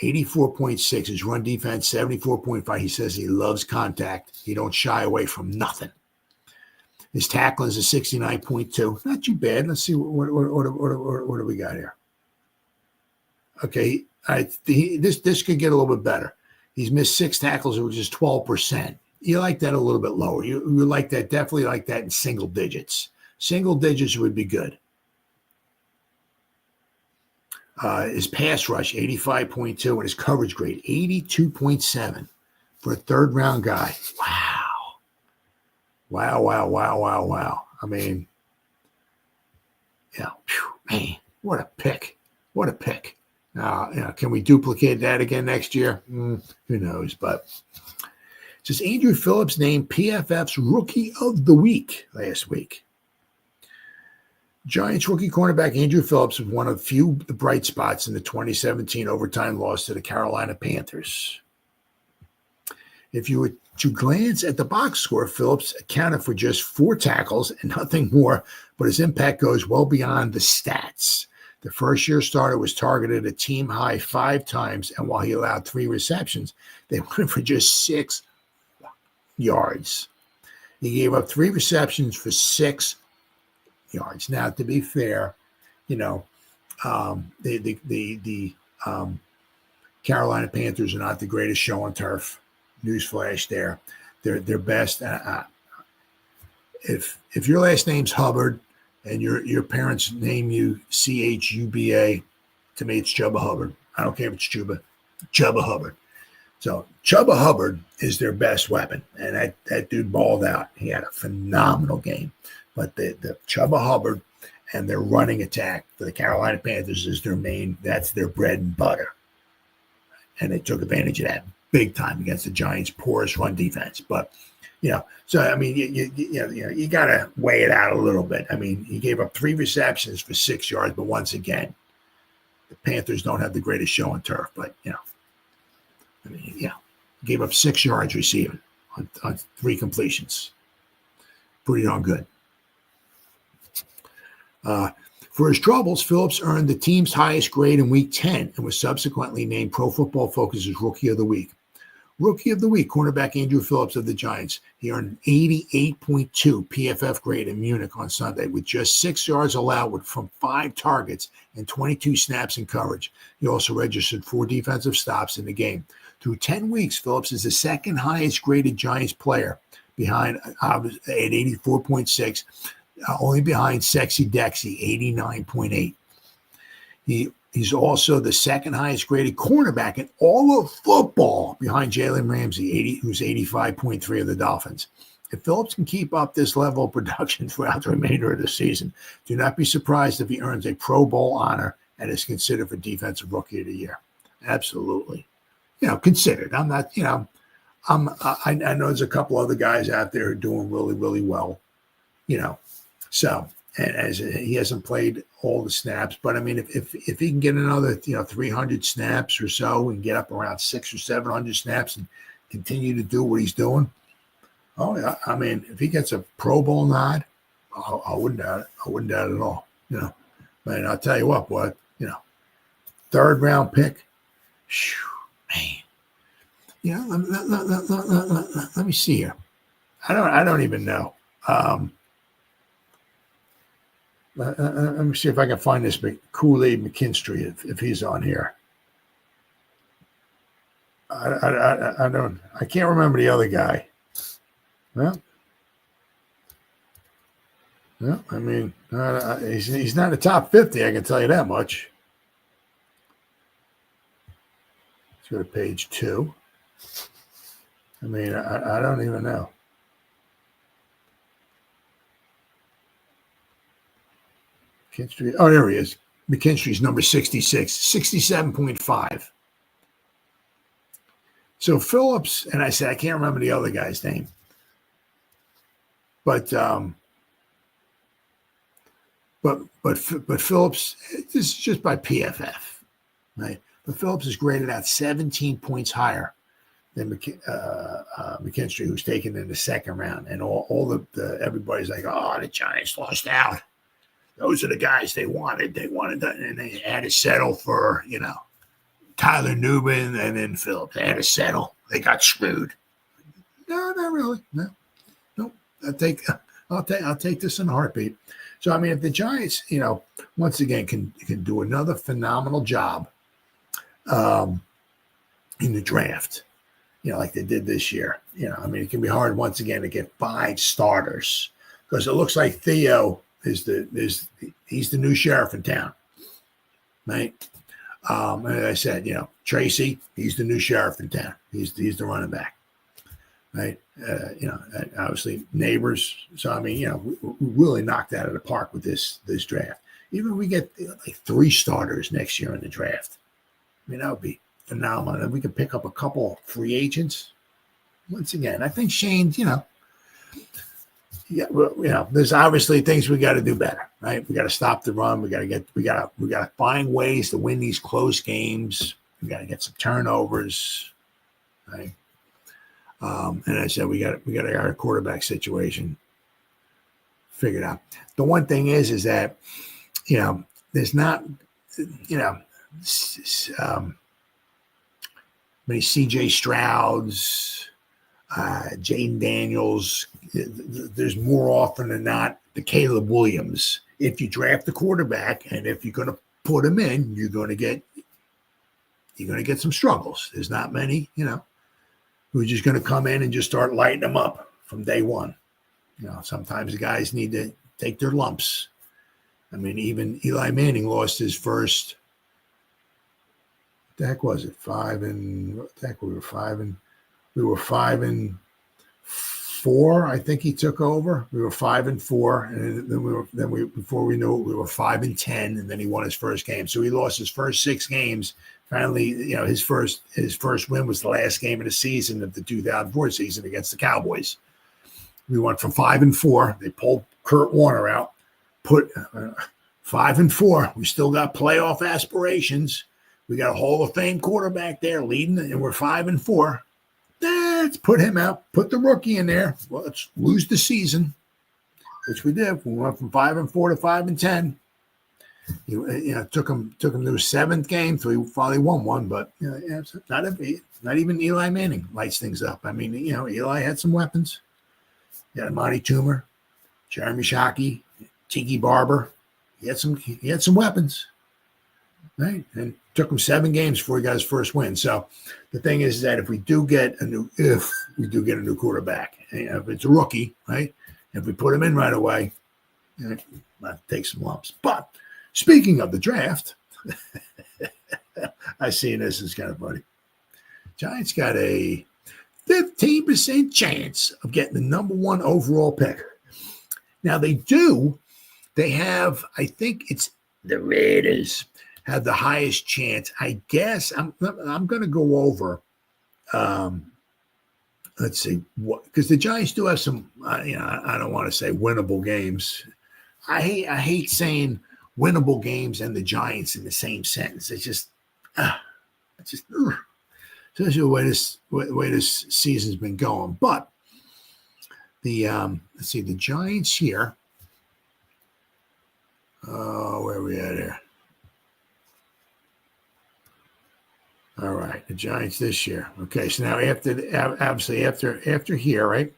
84.6. His run defense, 74.5. He says he loves contact. He don't shy away from nothing. His tackling is a 69.2. Not too bad. Let's see what do we got here. Okay, this could get a little bit better. He's missed 6 tackles, which is 12%. You like that a little bit lower. You like that, definitely like that in single digits. Single digits would be good. His pass rush, 85.2, and his coverage grade, 82.7 for a third-round guy. Wow. I mean, yeah, man, what a pick. What a pick. Can we duplicate that again next year? Who knows? But it says Andrew Phillips named PFF's Rookie of the Week last week. Giants rookie cornerback Andrew Phillips was one of few bright spots in the 2017 overtime loss to the Carolina Panthers. If you were to glance at the box score, Phillips accounted for just 4 tackles and nothing more, but his impact goes well beyond the stats. The first-year starter was targeted a team-high 5 times, and while he allowed 3 receptions, they went for just 6 yards. He gave up 3 receptions for 6 yards. Now, to be fair, the Carolina Panthers are not the greatest show on turf. Newsflash there. They're best. If your last name's Hubbard and your parents name you Chuba, to me it's Chubba Hubbard. I don't care if it's Chubba Hubbard. So Chubba Hubbard is their best weapon, and that dude balled out. He had a phenomenal game. But the Chubba Hubbard and their running attack for the Carolina Panthers is their main. That's their bread and butter, and they took advantage of that big time against the Giants' porous run defense. But so I mean, you got to weigh it out a little bit. I mean, he gave up 3 receptions for 6 yards, but once again, the Panthers don't have the greatest show on turf. But gave up 6 yards receiving on 3 completions. Pretty darn good. For his troubles, Phillips earned the team's highest grade in Week 10 and was subsequently named Pro Football Focus's Rookie of the Week. Rookie of the Week, cornerback Andrew Phillips of the Giants. He earned an 88.2 PFF grade in Munich on Sunday with just 6 yards allowed from 5 targets and 22 snaps in coverage. He also registered 4 defensive stops in the game. Through 10 weeks, Phillips is the second highest graded Giants player behind at 84.6. Only behind Sexy Dexy, 89.8. He's also the second highest graded cornerback in all of football behind Jalen Ramsey, who's 85.3 of the Dolphins. If Phillips can keep up this level of production throughout the remainder of the season, do not be surprised if he earns a Pro Bowl honor and is considered for Defensive Rookie of the Year. Absolutely. Considered. I'm not, I know there's a couple other guys out there who are doing really, really well, So, and as he hasn't played all the snaps, but I mean, if he can get another 300 snaps or so and get up around 600 or 700 snaps and continue to do what he's doing, I mean, if he gets a Pro Bowl nod, I wouldn't doubt it. I wouldn't doubt it at all. Man, I'll tell you what, boy. 3rd round pick, man. Let me see here. I don't even know. Let me see if I can find this Kool-Aid McKinstry if he's on here. I can't remember the other guy. Well, I mean, he's not in the top 50. I can tell you that much. Let's go to page 2. I mean, I don't even know. McKinstry. Oh, there he is. McKinstry's number 66, 67.5. So Phillips, and I said, I can't remember the other guy's name. But Phillips, this is just by PFF, right? But Phillips is graded out 17 points higher than McKinstry, who's taken in the 2nd round. And all the everybody's like, oh, the Giants lost out. Those are the guys they wanted. They wanted that, and they had to settle for, Tyler Newman and then Phillips. They had to settle. They got screwed. No, not really. No. I'll I'll take this in a heartbeat. So I mean, if the Giants, once again can do another phenomenal job in the draft, like they did this year, I mean, it can be hard once again to get 5 starters because it looks like Theo he's the new sheriff in town, right? And as I said, Tracy, he's the new sheriff in town. He's the running back, right? Obviously neighbors. So I mean, we really knocked that out of the park with this draft. Even if we get like 3 starters next year in the draft, I mean, that would be phenomenal. And we could pick up a couple free agents. Once again, I think Shane, there's obviously things we got to do better, right? We got to stop the run. We got to find ways to win these close games. We got to get some turnovers, right? And I said we got our quarterback situation figured out. The one thing is that there's not many C.J. Strouds, Jaden Daniels. There's more often than not the Caleb Williams. If you draft the quarterback and if you're going to put him in, you're going to get some struggles. There's not many, who are just going to come in and just start lighting them up from day one. Sometimes the guys need to take their lumps. I mean, even Eli Manning lost his first. What the heck was it? 5 and what the heck? We were 5-4. I think he took over. We were 5-4, and then before we knew it, we were 5-10, and then he won his first game. So he lost his first 6 games. Finally, his first win was the last game of the season of the 2004 season against the Cowboys. We went from 5-4. They pulled Kurt Warner out, put 5-4. We still got playoff aspirations. We got a Hall of Fame quarterback there leading, and we're 5-4. Let's put him out. Put the rookie in there. Well, let's lose the season, which we did. We went from 5-4 to 5-10. Took him to his 7th game, so he finally won one. But not even Eli Manning lights things up. I mean, Eli had some weapons. He had Monty Toomer, Jeremy Shockey, Tiki Barber. He had some weapons, right? And took him 7 games before he got his first win. So the thing is that if we do get a new quarterback, if it's a rookie, right? If we put him in right away, might take some lumps. But speaking of the draft, I see this is kind of funny. Giants got a 15% chance of getting the number 1 overall pick. Now they have, I think it's the Raiders have the highest chance. I guess I'm going to go over. Let's see what, because the Giants do have some. I don't want to say winnable games. I hate saying winnable games and the Giants in the same sentence. It's just especially the way this season's been going. But the let's see the Giants here. Where are we at here? All right, the Giants this year. Okay, so now after here, right?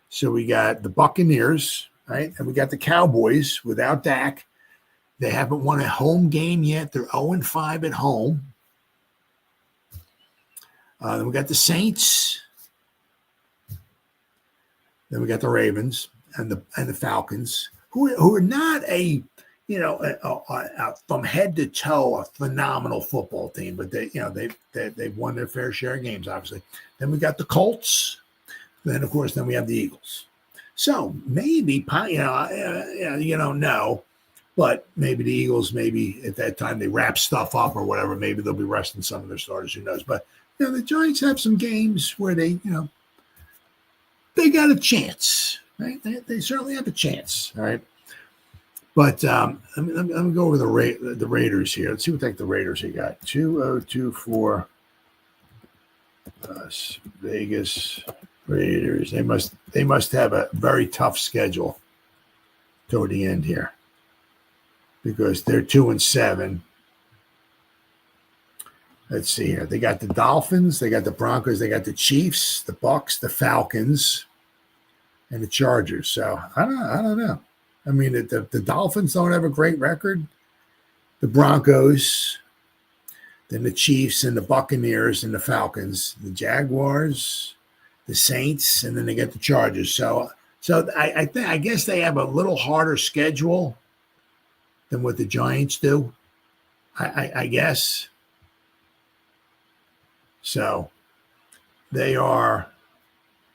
So we got the Buccaneers, right? And we got the Cowboys without Dak. They haven't won a home game yet. They're 0-5 at home. Then we got the Saints. Then we got the Ravens and the Falcons, who are not from head to toe, a phenomenal football team, but they've won their fair share of games, obviously. Then we got the Colts. Then, of course, we have the Eagles. So maybe, you don't know, but maybe the Eagles, maybe at that time they wrap stuff up or whatever. Maybe they'll be resting some of their starters. Who knows? But the Giants have some games where they got a chance, right? They certainly have a chance, all right. But let me go over the Raiders here. Let's see what the Raiders he got. 2024 Las Vegas Raiders. They must have a very tough schedule toward the end here because they're 2-7. Let's see here. They got the Dolphins, they got the Broncos, they got the Chiefs, the Bucks, the Falcons. and the Chargers. So I don't know. I mean, the Dolphins don't have a great record. The Broncos, then the Chiefs and the Buccaneers and the Falcons, the Jaguars, the Saints, and then they get the Chargers. So I guess they have a little harder schedule than what the Giants do. I guess. So they are,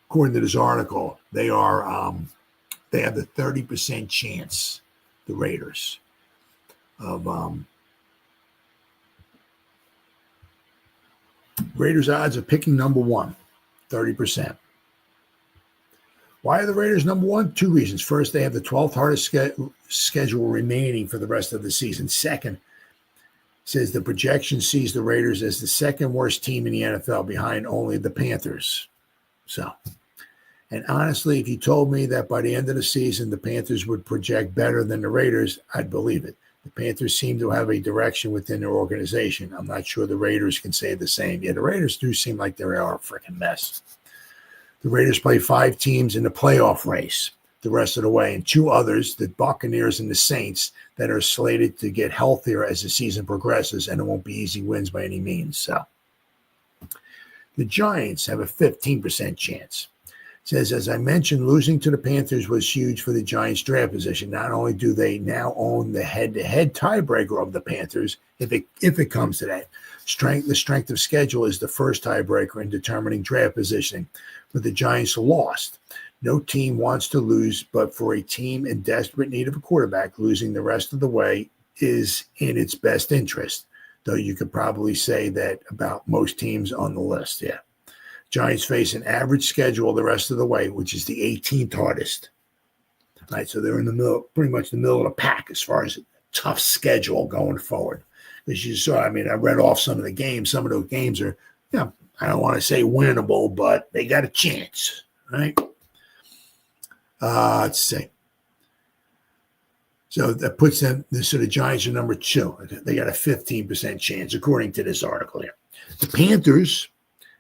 according to this article, they have the 30% chance, the Raiders, of Raiders odds of picking number one, 30%. Why are the Raiders number one? Two reasons. First, they have the 12th hardest schedule remaining for the rest of the season. Second, says the projection sees the Raiders as the second worst team in the NFL behind only the Panthers. So, and honestly, if you told me that by the end of the season, the Panthers would project better than the Raiders, I'd believe it. The Panthers seem to have a direction within their organization. I'm not sure the Raiders can say the same. Yeah, the Raiders do seem like they are a freaking mess. The Raiders play 5 teams in the playoff race the rest of the way, and 2 others, the Buccaneers and the Saints, that are slated to get healthier as the season progresses, and it won't be easy wins by any means. So the Giants have a 15% chance. It says, as I mentioned, losing to the Panthers was huge for the Giants' draft position. Not only do they now own the head-to-head tiebreaker of the Panthers, if it comes to that, the strength of schedule is the first tiebreaker in determining draft positioning. But the Giants lost. No team wants to lose, but for a team in desperate need of a quarterback, losing the rest of the way is in its best interest. Though you could probably say that about most teams on the list. Yeah. Giants face an average schedule the rest of the way, which is the 18th hardest. All right, so they're in the middle, pretty much the middle of the pack as far as a tough schedule going forward. As you saw, I mean, I read off some of the games. Some of those games are, I don't want to say winnable, but they got a chance, right? Let's see. So that puts them, so the Giants are number 2. They got a 15% chance, according to this article here. The Panthers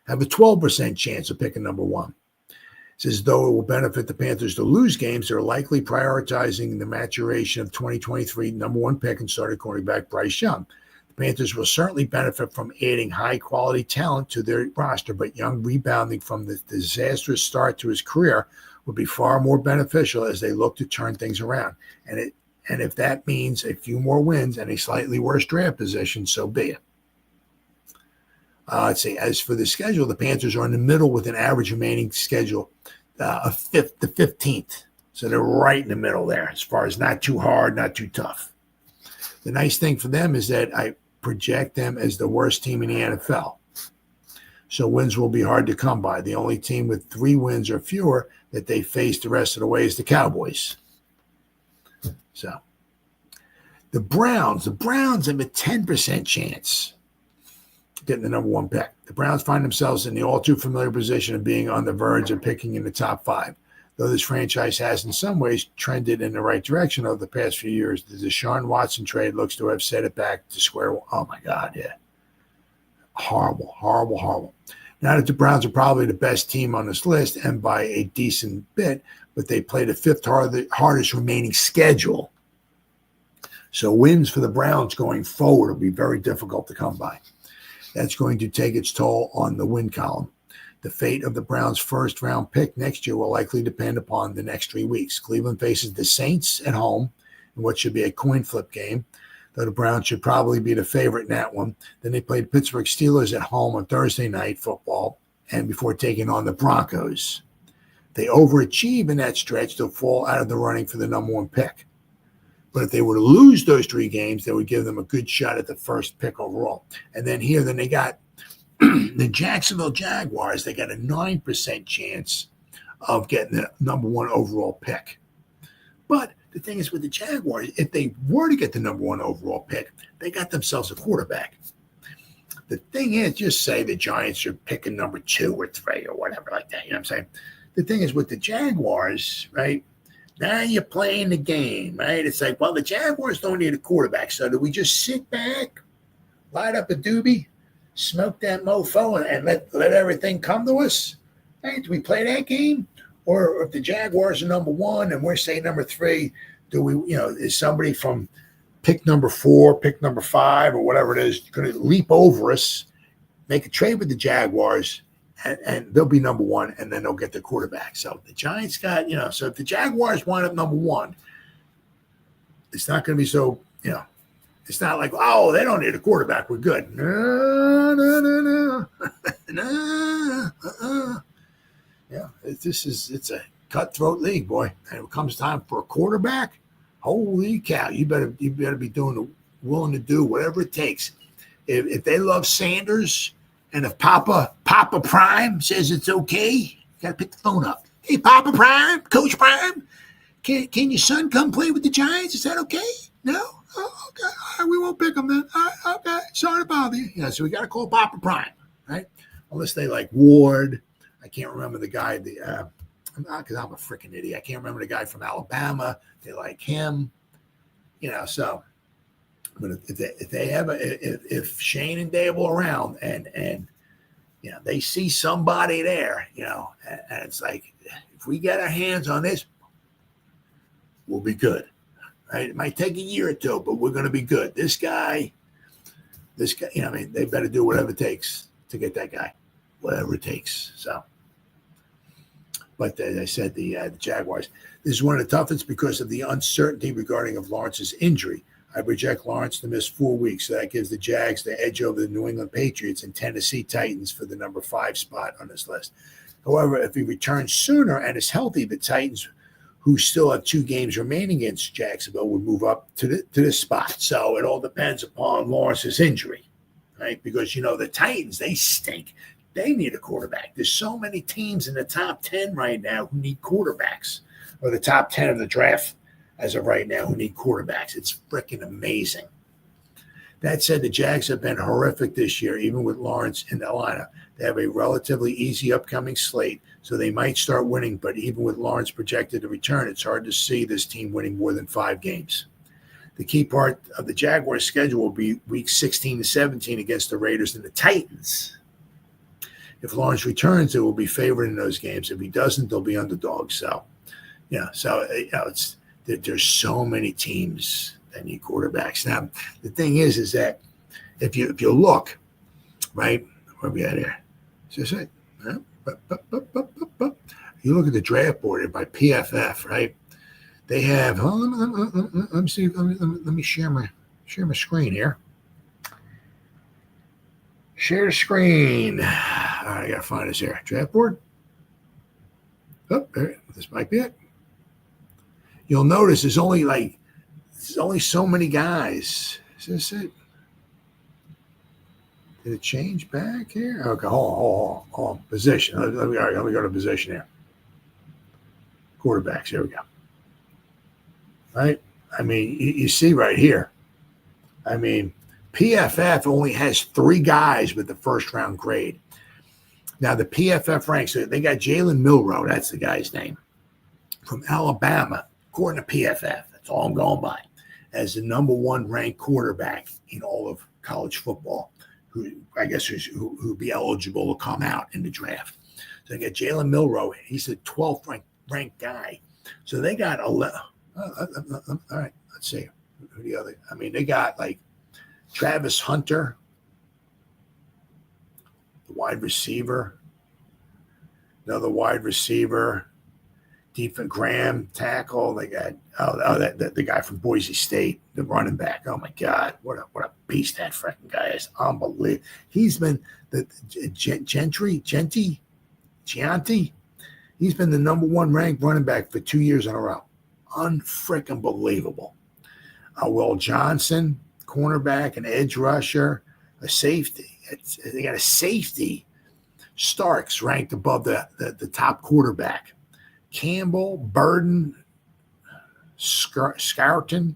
have a 12% chance of picking number 1. It says, though it will benefit the Panthers to lose games, they're likely prioritizing the maturation of 2023 number 1 pick and starting quarterback Bryce Young. The Panthers will certainly benefit from adding high-quality talent to their roster, but Young rebounding from the disastrous start to his career would be far more beneficial as they look to turn things around. And if that means a few more wins and a slightly worse draft position, so be it. Let's see. As for the schedule, the Panthers are in the middle with an average remaining schedule of the 15th. So they're right in the middle there as far as not too hard, not too tough. The nice thing for them is that I project them as the worst team in the NFL. So wins will be hard to come by. The only team with 3 wins or fewer that they face the rest of the way is the Cowboys. So the Browns have a 10% chance getting the number 1 pick. The Browns find themselves in the all too familiar position of being on the verge of picking in the top 5. Though this franchise has in some ways trended in the right direction over the past few years, the Deshaun Watson trade looks to have set it back to square one. Oh my God, yeah. Horrible. Now that the Browns are probably the best team on this list and by a decent bit, but they play the 5th hardest remaining schedule. So wins for the Browns going forward will be very difficult to come by. That's going to take its toll on the win column. The fate of the Browns' first-round pick next year will likely depend upon the next 3 weeks. Cleveland faces the Saints at home in what should be a coin flip game, though the Browns should probably be the favorite in that one. Then they played Pittsburgh Steelers at home on Thursday night football and before taking on the Broncos. If they overachieve in that stretch, they'll fall out of the running for the number 1 pick. But if they were to lose those 3 games, that would give them a good shot at the first pick overall. And then they got the Jacksonville Jaguars. They got a 9% chance of getting the number 1 overall pick. But the thing is with the Jaguars, if they were to get the number 1 overall pick, they got themselves a quarterback. The thing is, just say the Giants are picking number 2 or 3 or whatever like that. You know what I'm saying? The thing is with the Jaguars, right? Now you're playing the game, right? It's like, well, the Jaguars don't need a quarterback. So do we just sit back, light up a doobie, smoke that mofo, and let everything come to us? Right? Do we play that game? Or if the Jaguars are number 1 and we're saying number 3, do we, is somebody from pick number 4, pick number 5, or whatever it is, going to leap over us, make a trade with the Jaguars, and they'll be number 1, and then they'll get their quarterback. So the Giants got, so if the Jaguars wind up number 1, it's not going to be so, it's not like, oh, they don't need a quarterback. We're good. No. No. Yeah, it's a cutthroat league, boy. And when it comes time for a quarterback, holy cow, you better be willing to do whatever it takes. If they love Sanders, and if Papa Prime says it's okay, you got to pick the phone up. Hey, Papa Prime, Coach Prime, can your son come play with the Giants? Is that okay? No? Oh, okay. All right, we won't pick him then. All right, okay. Sorry to bother you. So we got to call Papa Prime, right? Unless they like Ward. I can't remember the guy, because I'm a freaking idiot. I can't remember the guy from Alabama. They like him, so. But if Shane and Daboll are around and they see somebody there, and it's like, if we get our hands on this, we'll be good. Right? It might take a year or 2, but we're going to be good. This guy, they better do whatever it takes to get that guy, whatever it takes. So, but as I said, the Jaguars, this is one of the toughest because of the uncertainty regarding of Lawrence's injury. I project Lawrence to miss 4 weeks, so that gives the Jags the edge over the New England Patriots and Tennessee Titans for the number 5 spot on this list. However, if he returns sooner and is healthy, the Titans, who still have 2 games remaining against Jacksonville, would move up to this spot. So it all depends upon Lawrence's injury, right? Because, the Titans, they stink. They need a quarterback. There's so many teams in the top 10 right now who need quarterbacks, or the top 10 of the draft as of right now, who need quarterbacks. It's freaking amazing. That said, the Jags have been horrific this year, even with Lawrence in the lineup. They have a relatively easy upcoming slate, so they might start winning, but even with Lawrence projected to return, it's hard to see this team winning more than 5 games. The key part of the Jaguars' schedule will be weeks 16 to 17 against the Raiders and the Titans. If Lawrence returns, they will be favored in those games. If he doesn't, they'll be underdogs. So, there's so many teams that need quarterbacks. Now, the thing is that if you look, right, where we at here? Is this it? You look at the draft board by PFF, right? They have. Let me see. Let me share my screen here. Share the screen. All right, I gotta find this here. Draft board. Oh, there. This might be it. You'll notice there's only so many guys. Is this it? Did it change back here? Okay, hold on. Position. Let me go to position here. Quarterbacks. Here we go. Right? I mean, you see right here. I mean, PFF only has 3 guys with the first round grade. Now, the PFF ranks, they got Jalen Milroe, that's the guy's name, from Alabama, according to PFF. That's all I'm going by, as the number 1 ranked quarterback in all of college football, who I guess who'd be eligible to come out in the draft. So they got Jalen Milroe. He's the 12th ranked guy. So they got 11. All right, let's see. Who the other? I mean, they got like Travis Hunter, the wide receiver, another wide receiver, defense Graham tackle. They got the guy from Boise State, the running back. Oh my God, what a beast that freaking guy is! Unbelievable. He's been the Gianti. He's been the number 1 ranked running back for 2 years in a row. Unfreaking believable. Will Johnson, cornerback, an edge rusher, a safety. They got a safety. Starks ranked above the top quarterback. Campbell, Burden, Scourton,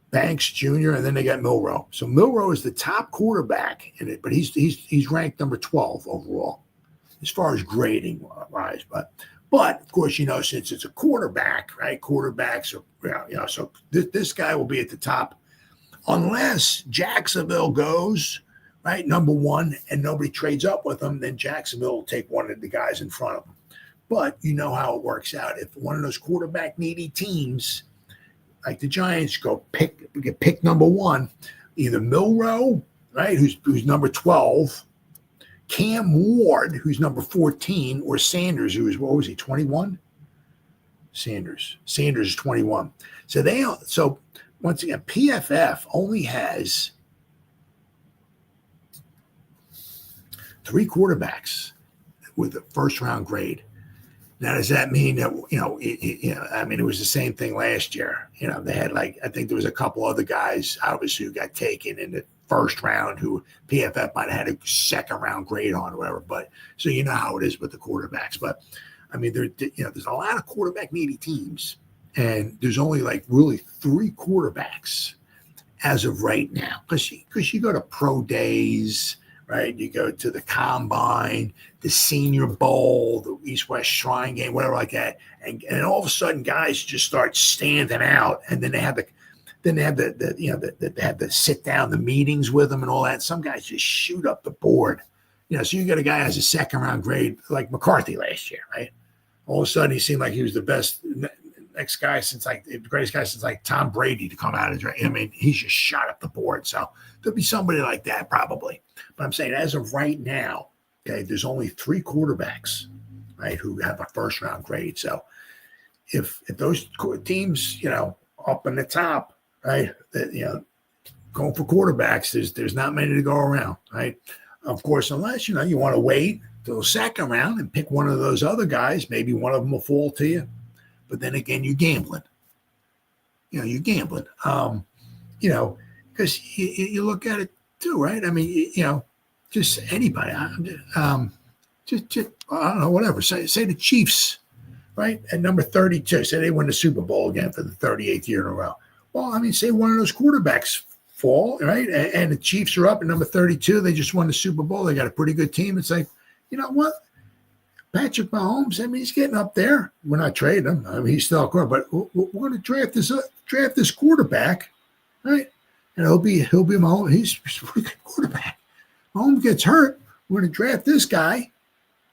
Banks Jr., and then they got Milroe. So Milroe is the top quarterback in it, but he's ranked number 12 overall as far as grading wise. But of course, since it's a quarterback, right? Quarterbacks are, so this guy will be at the top unless Jacksonville goes, right, number 1, and nobody trades up with them, then Jacksonville will take one of the guys in front of them. But you know how it works out. If one of those quarterback needy teams, like the Giants, get pick number one, either Milrow, right, who's number 12, Cam Ward, who's number 14, or Sanders, who is, what was he, 21? Sanders is 21. So once again, PFF only has 3 quarterbacks with a first round grade. Now, does that mean that, it was the same thing last year. They had I think there was a couple other guys, obviously, who got taken in the first round who PFF might have had a second round grade on or whatever. But so you know how it is with the quarterbacks. But I mean, there's a lot of quarterback needy teams, and there's only really 3 quarterbacks as of right now. Because you go to pro days, right? You go to the combine, the Senior Bowl, the East-West Shrine Game, whatever like that, and all of a sudden guys just start standing out, and then they have the sit down, the meetings with them and all that. Some guys just shoot up the board, So you got a guy who has a second round grade like McCarthy last year, right? All of a sudden he seemed like he was the best next guy since the greatest guy since Tom Brady to come out of it. I mean, he's just shot up the board. So there'll be somebody like that probably. But I'm saying as of right now, okay, there's only 3 quarterbacks, right, who have a first round grade. So if those teams, up in the top, right, going for quarterbacks, there's not many to go around, right? Of course, unless you want to wait till the second round and pick one of those other guys, maybe one of them will fall to you. But then again, you're gambling. You're gambling. Because you look at it too, right? I mean, just anybody. Just I don't know, whatever. Say the Chiefs, right, at number 32. Say they win the Super Bowl again for the 38th year in a row. Well, I mean, say one of those quarterbacks fall, right, and the Chiefs are up at number 32. They just won the Super Bowl. They got a pretty good team. It's like, you know what? Patrick Mahomes, I mean, he's getting up there. We're not trading him. I mean, he's still a quarterback, but we're going to draft this quarterback, right? And he'll be Mahomes. He's a pretty good quarterback. Mahomes gets hurt. We're going to draft this guy,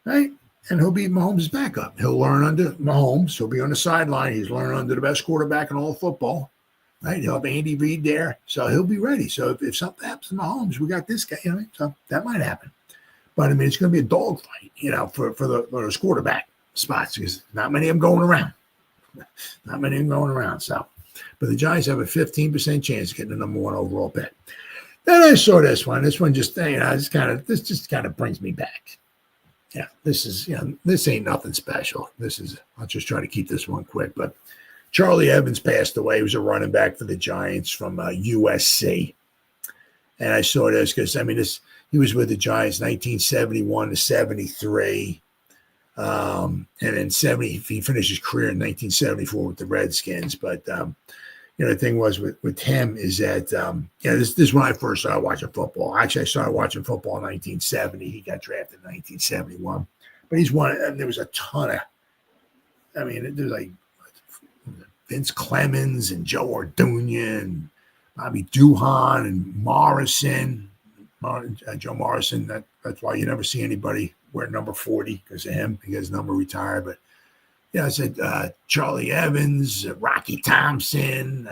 right? And he'll be Mahomes' backup. He'll learn under Mahomes. He'll be on the sideline. He's learning under the best quarterback in all of football, right? He'll have Andy Reid there, so he'll be ready. So if something happens to Mahomes, we got this guy. So that might happen. But I mean, it's going to be a dogfight, for those quarterback spots because not many of them going around. Not many of them going around. So, but the Giants have a 15% chance of getting the number 1 overall pick. Then I saw this one. This one just, this just kind of brings me back. Yeah, this is, this ain't nothing special. I'll just try to keep this one quick. But Charlie Evans passed away. He was a running back for the Giants from USC. And I saw this because, he was with the Giants 1971 to 73. And then he finished his career in 1974 with the Redskins. But, the thing was with him is that, this is when I first started watching football. Actually, I started watching football in 1970. He got drafted in 1971. But he's one, and there was a ton of, there's like Vince Clemens and Joe Orduña and Bobby Duhan and Morrison. Joe Morrison, that's why you never see anybody wear number 40 because of him. He has number retired. But I said Charlie Evans, Rocky Thompson,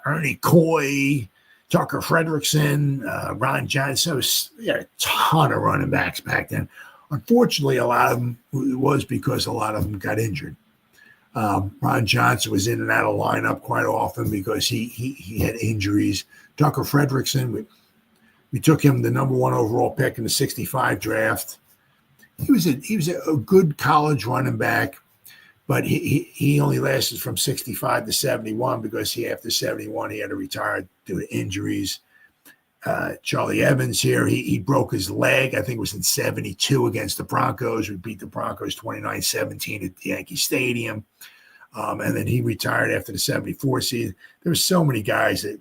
Ernie Coy, Tucker Frederickson, Ron Johnson. A ton of running backs back then. Unfortunately, a lot of them was because a lot of them got injured. Ron Johnson was in and out of lineup quite often because he had injuries. Tucker Frederickson, we took him the number 1 overall pick in the 65 draft. He was a good college running back, but he only lasted from 65 to 71 because after 71 he had to retire due to injuries. Charlie Evans here, he broke his leg. I think it was in 72 against the Broncos. We beat the Broncos 29-17 at Yankee Stadium. And then he retired after the 74 season. There were so many guys that,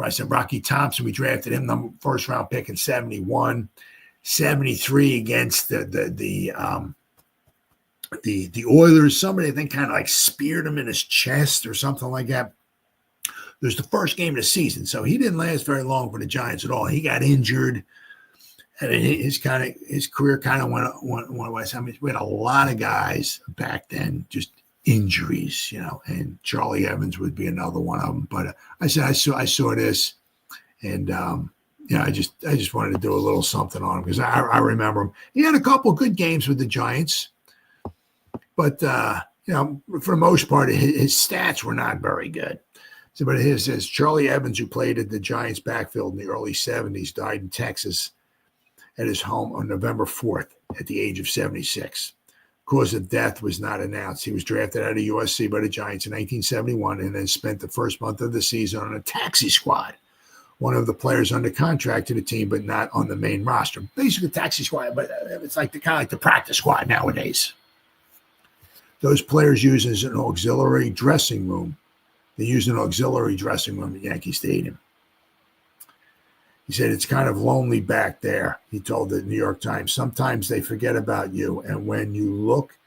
I said Rocky Thompson, we drafted him first round pick in 71, 73 against the Oilers. Somebody I think kind of like speared him in his chest or something like that. It was the first game of the season, so he didn't last very long for the Giants at all. He got injured, And his career kind of went away. I mean, we had a lot of guys back then, just injuries, and Charlie Evans would be another one of them. But I saw this, and I just wanted to do a little something on him because I remember him. He had a couple good games with the Giants, but for the most part, his stats were not very good. So, but it says Charlie Evans, who played at the Giants backfield in the early 70s, died in Texas at his home on November 4th at the age of 76. Cause of death was not announced. He was drafted out of USC by the Giants in 1971 and then spent the first month of the season on a taxi squad, one of the players under contract to the team, but not on the main roster. Basically, taxi squad, but it's like the practice squad nowadays. Those players use as an auxiliary dressing room. They use an auxiliary dressing room at Yankee Stadium. He said, it's kind of lonely back there, he told the New York Times. Sometimes they forget about you, and when you look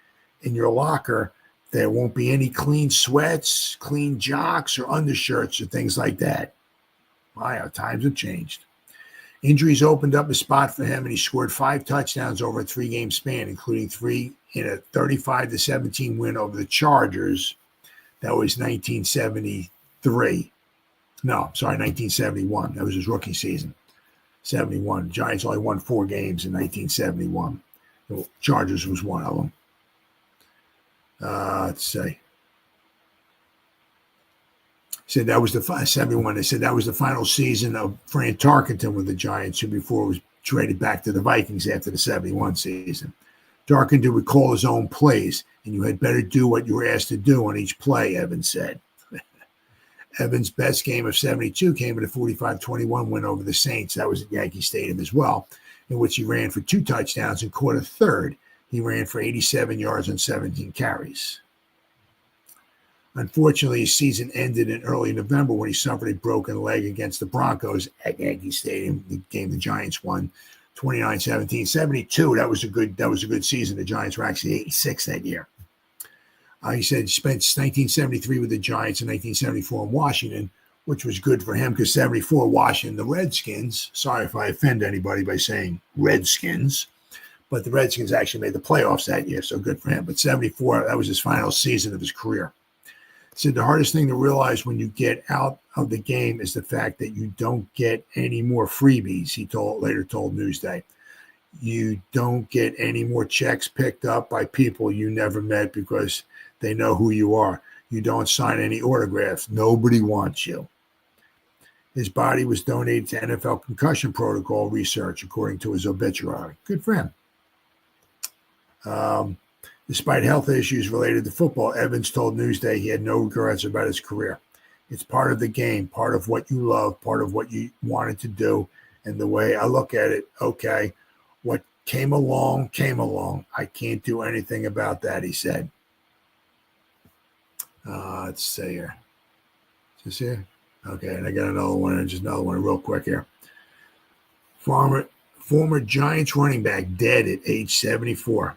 in your locker, there won't be any clean sweats, clean jocks, or undershirts, or things like that. Wow, times have changed. Injuries opened up a spot for him, and he scored 5 touchdowns over a 3-game span, including 3 in a 35-17 win over the Chargers. That was 1973. No, sorry, 1971. That was his rookie season. 71. Giants only won 4 games in 1971. The Chargers was one of them. Let's see. Said that was the 71. They said that was the final season of Fran Tarkenton with the Giants, who before was traded back to the Vikings after the 71 season. Tarkenton would call his own plays, and you had better do what you were asked to do on each play, Evans said. Evans' best game of 72 came in a 45-21 win over the Saints. That was at Yankee Stadium as well, in which he ran for 2 touchdowns and caught a third. He ran for 87 yards on 17 carries. Unfortunately, his season ended in early November when he suffered a broken leg against the Broncos at Yankee Stadium, the game the Giants won 29-17. 72, that was a good season. The Giants were actually 86 that year. He said he spent 1973 with the Giants and 1974 in Washington, which was good for him because 74 Washington, the Redskins, sorry if I offend anybody by saying Redskins, but the Redskins actually made the playoffs that year, so good for him. But 74, that was his final season of his career. He said the hardest thing to realize when you get out of the game is the fact that you don't get any more freebies, he later told Newsday. You don't get any more checks picked up by people you never met because they know who you are. You don't sign any autographs. Nobody wants you. His body was donated to NFL concussion protocol research, according to his obituary. Good for him. Despite health issues related to football, Evans told Newsday he had no regrets about his career. It's part of the game, part of what you love, part of what you wanted to do. And the way I look at it, okay, what came along, came along. I can't do anything about that, he said. Let's see here. Is this here? Okay, and I got another one real quick here. Former Giants running back dead at age 74.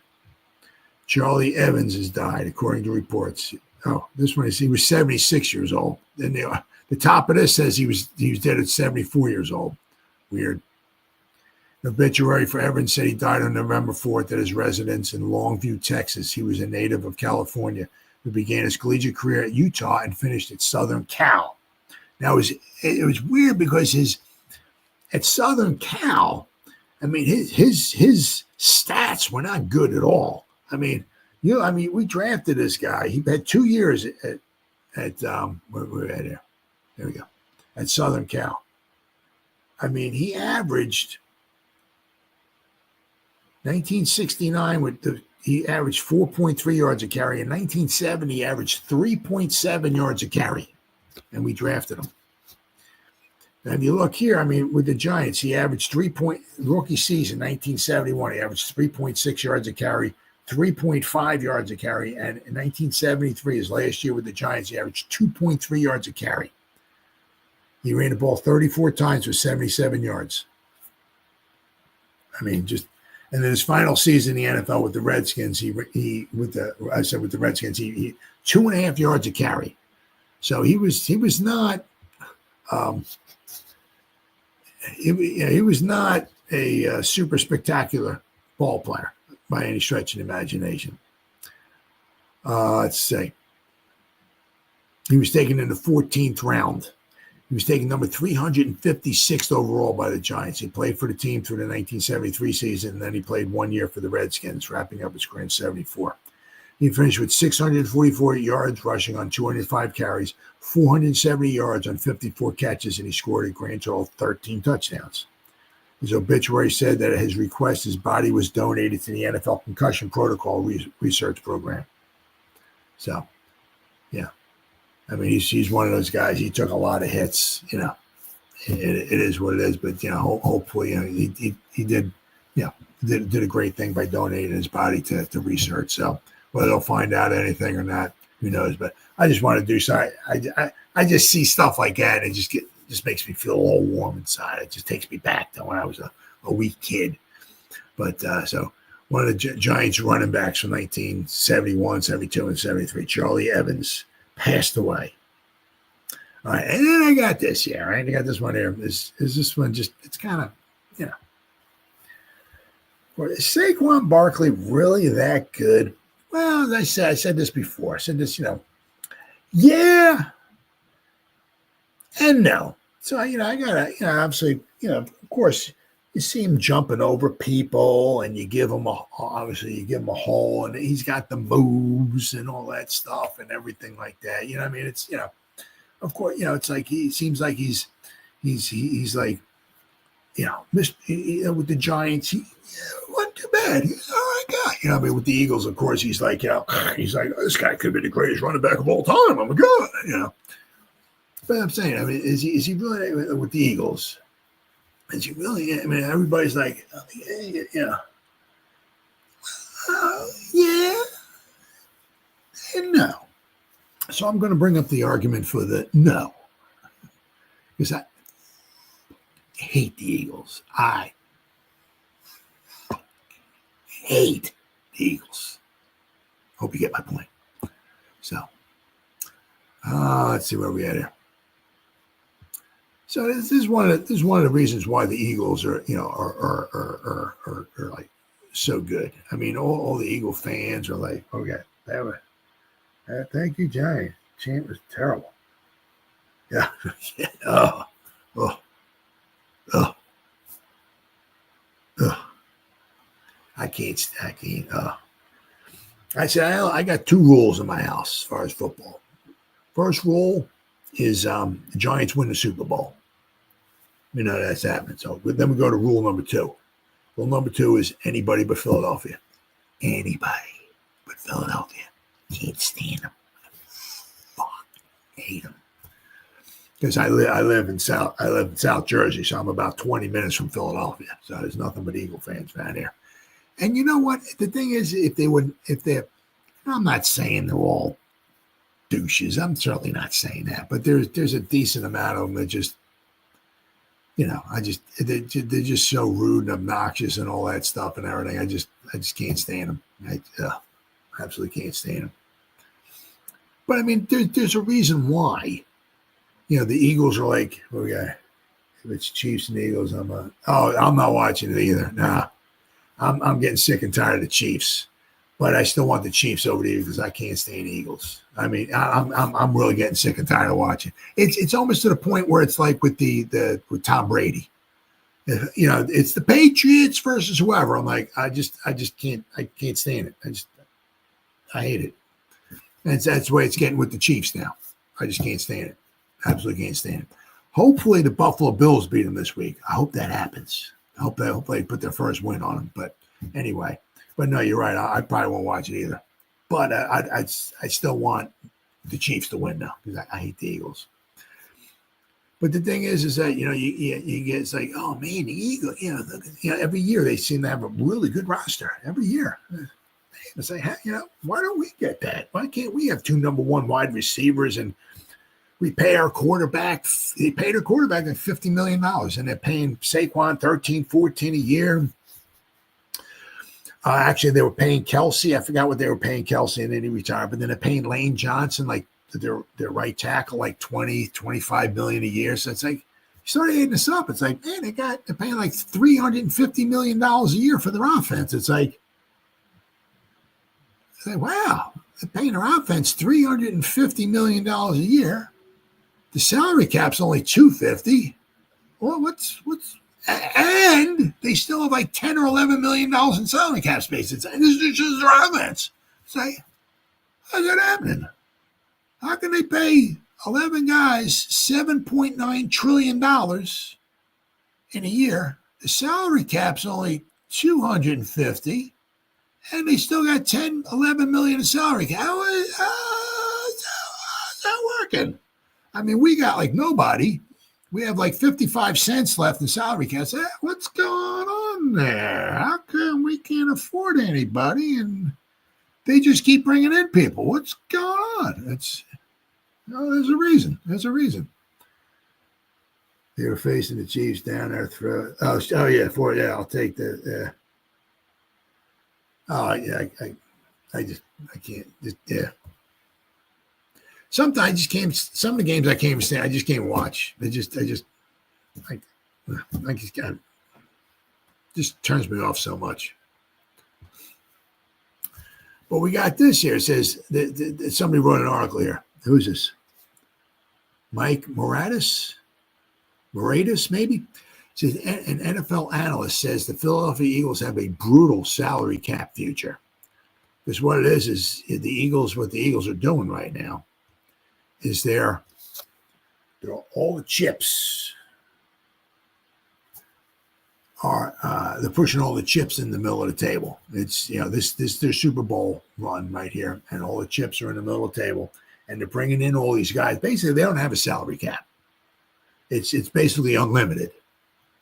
Charlie Evans has died, according to reports. Oh, this one he was 76 years old. Then the top of this says he was dead at 74 years old. Weird. The obituary for Evans said he died on November 4th at his residence in Longview, Texas. He was a native of California who began his collegiate career at Utah and finished at Southern Cal. Now, it was weird because at Southern Cal, I mean, his stats were not good at all. I mean, we drafted this guy. He had 2 years at where we're at here. There we go. At Southern Cal. I mean, he averaged 1969 he averaged 4.3 yards a carry. In 1970, he averaged 3.7 yards a carry, and we drafted him. And if you look here, I mean, with the Giants, he averaged rookie season 1971. He averaged 3.6 yards a carry, 3.5 yards a carry, and in 1973, his last year with the Giants, he averaged 2.3 yards a carry. He ran the ball 34 times for 77 yards. I mean, and then his final season in the NFL with the Redskins, he 2.5 yards a carry. So he was not a super spectacular ball player by any stretch of the imagination. Let's see. He was taken in the 14th round. He was taken number 356th overall by the Giants. He played for the team through the 1973 season, and then he played 1 year for the Redskins, wrapping up his career in 74. He finished with 644 yards rushing on 205 carries, 470 yards on 54 catches, and he scored a grand total of 13 touchdowns. His obituary said that at his request, his body was donated to the NFL Concussion Protocol Research Program. So, yeah. I mean, he's one of those guys. He took a lot of hits, you know. It is what it is, but you know, hopefully, you know, he did, you know, did a great thing by donating his body to research. So whether they'll find out anything or not, who knows? But I just want to do so. I just see stuff like that, and it just makes me feel a little warm inside. It just takes me back to when I was a wee kid. But so one of the Giants running backs from 1971, 72, and 73, Charlie Evans, passed away. All right, and then I got this here, right? I got this one here. Is this one just, it's kind of, you know. Is Saquon Barkley really that good? Well, as I said this before. I said this, you know, yeah and no. So, you know, I got to, you know, obviously, you know, of course, you see him jumping over people and you give him obviously you give him a hole, and he's got the moves and all that stuff and everything like that. You know what I mean? It's, you know, of course, you know, it's like he seems like he's like, you know, with the Giants, he wasn't too bad. He's all right guy. You know what I mean? With the Eagles, of course, he's like, you know, this guy could be the greatest running back of all time. Oh my God, you know. But I'm saying, I mean, is he really with the Eagles? Is he really? I mean, everybody's like, yeah, yeah, and no. So I'm going to bring up the argument for the no, because I hate the Eagles. I hate the Eagles. Hope you get my point. So, let's see where we at here. So this is one of the reasons why the Eagles are, you know, are like so good. I mean, all the Eagle fans are like, okay, thank you, Giants. Chant was terrible. Yeah. I can't. I said I got two rules in my house as far as football. First rule is the Giants win the Super Bowl. You know that's happening. So then we go to rule number two. Rule number two is anybody but Philadelphia. Anybody but Philadelphia. Can't stand them. Fuck, hate them. Because I live in South Jersey, so I'm about 20 minutes from Philadelphia. So there's nothing but Eagle fans down here. And you know what? The thing is, I'm not saying they're all douches. I'm certainly not saying that, but there's a decent amount of them that just, you know, they're just so rude and obnoxious and all that stuff and everything. I just can't stand them. I absolutely can't stand them. But I mean, there's a reason why. You know, the Eagles are like, okay, if it's Chiefs and Eagles, I'm not watching it either. Nah, I'm getting sick and tired of the Chiefs. But I still want the Chiefs over the Eagles because I can't stand the Eagles. I mean, I'm really getting sick and tired of watching. It's almost to the point where it's like with with Tom Brady. You know, it's the Patriots versus whoever. I'm like, I just can't stand it. I hate it. And that's the way it's getting with the Chiefs now. I just can't stand it. Absolutely can't stand it. Hopefully the Buffalo Bills beat them this week. I hope that happens. I hope they put their first win on them. But anyway. But no, you're right. I probably won't watch it either. But I still want the Chiefs to win now because I hate the Eagles. But the thing is that, you know, you get, it's like, oh man, the Eagles, you know, every year they seem to have a really good roster. Every year. It's like, you know, why don't we get that? Why can't we have two number one wide receivers and we pay our quarterback? They paid our quarterback like $50 million, and they're paying Saquon $13, $14 a year. Actually, they were paying Kelsey. I forgot what they were paying Kelsey, and then he retired. But then they're paying Lane Johnson, like their right tackle, like $20, $25 million a year. So it's like, started adding this up. It's like, man, they're paying like $350 million a year for their offense. It's like, wow, they're paying their offense $350 million a year. The salary cap's only $250. Well, and they still have like $10 or $11 million in salary cap space. This is just their offense. It's like, how's that happening? How can they pay 11 guys $7.9 trillion in a year? The salary cap's only $250, and they still got 10, 11 million in salary cap. How's that working? I mean, we got like nobody. We have like 55 cents left in salary cap. What's going on there? How come we can't afford anybody? And they just keep bringing in people. What's going on? There's a reason. There's a reason. They were facing the Chiefs down there. I'll take the. I can't. Sometimes some of the games I can't even stand. I just can't watch. Just turns me off so much. But we got this here. It says that somebody wrote an article here. Who's this? Mike Moratis, maybe? It says an NFL analyst says the Philadelphia Eagles have a brutal salary cap future. Because what it is what the Eagles are doing right now is they're all the chips they're pushing all the chips in the middle of the table. It's this their Super Bowl run right here, and all the chips are in the middle of the table, and they're bringing in all these guys. Basically, they don't have a salary cap. It's basically unlimited.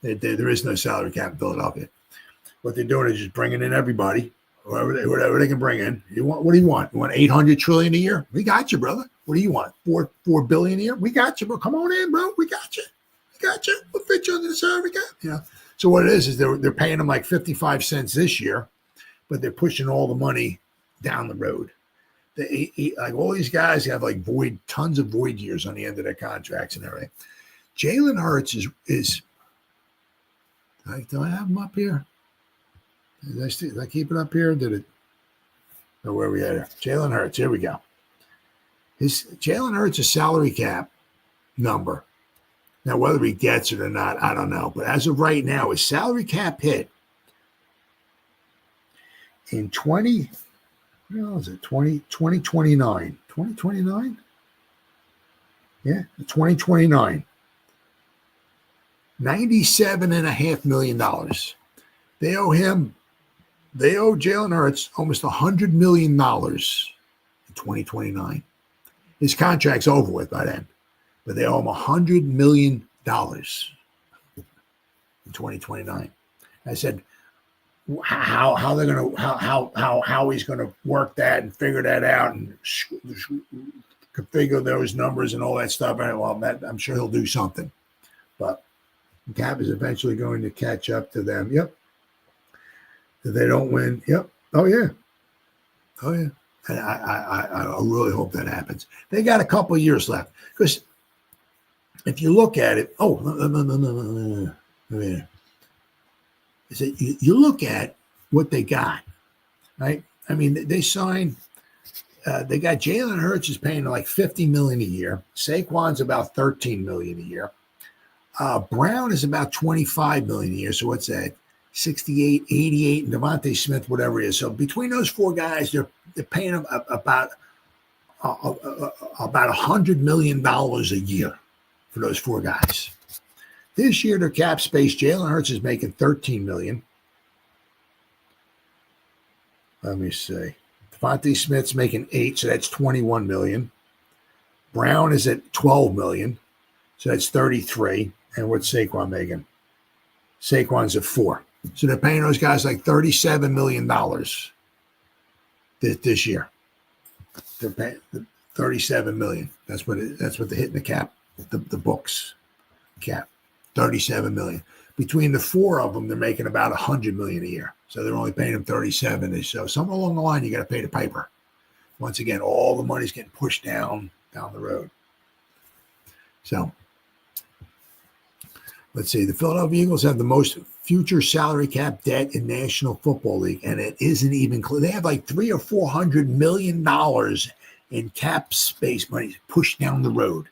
There is no salary cap in Philadelphia. What they're doing is just bringing in everybody, whatever they can bring in. What do you want? You want $800 trillion a year? We got you, brother. What do you want? $4 billion a year? We got you, bro. Come on in, bro. We got you. We'll fit you under the salary cap. So what it is they're paying them like 55 cents this year, but they're pushing all the money down the road. Like all these guys have like tons of void years on the end of their contracts and everything. Jalen Hurts is do I have him up here? Did I keep it up here? Did it? Oh, where are we at here? Jalen Hurts. Here we go. Jalen Hurts' salary cap number. Now, whether he gets it or not, I don't know. But as of right now, his salary cap hit in 2029. 2029? Yeah, 2029. $97.5 million. They owe Jalen Hurts almost $100 million in 2029. His contract's over with by then. But they owe him $100 million in 2029. I said, how they're gonna how he's gonna work that and figure that out and configure those numbers and all that stuff. Well, I'm sure he'll do something. But the cap is eventually going to catch up to them. Yep. If they don't win, yep. Oh yeah. And I really hope that happens. They got a couple of years left because. If you look at it, no. You look at what they got, right? I mean, they signed. They got Jalen Hurts is paying like $50 million a year. Saquon's about $13 million a year. Brown is about $25 million a year. So what's that? 68, 88, and Devontae Smith, whatever it is. So between those four guys, they're paying them about $100 million a year. For those four guys. This year, their cap space, Jalen Hurts is making $13 million. Let me see. Devontae Smith's making $8 million, so that's $21 million. Brown is at $12 million, so that's $33 million. And what's Saquon making? Saquon's at $4 million. So they're paying those guys like $37 million this year. They're paying $37 million. That's what they're hitting the cap. The books cap, $37 million. Between the four of them, they're making about $100 million a year. So they're only paying them $37. So somewhere along the line, you got to pay the piper. Once again, all the money's getting pushed down the road. So Let's see. The Philadelphia Eagles have the most future salary cap debt in National Football League, and it isn't even clear. They have like $300 or $400 in cap space money pushed down the road.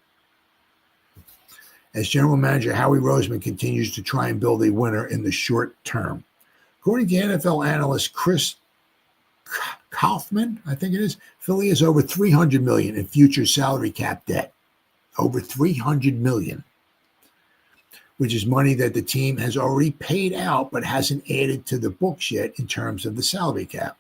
As general manager, Howie Roseman continues to try and build a winner in the short term. According to NFL analyst Chris Kaufman, I think it is, Philly has over $300 million in future salary cap debt. Over $300 million, which is money that the team has already paid out but hasn't added to the books yet in terms of the salary cap.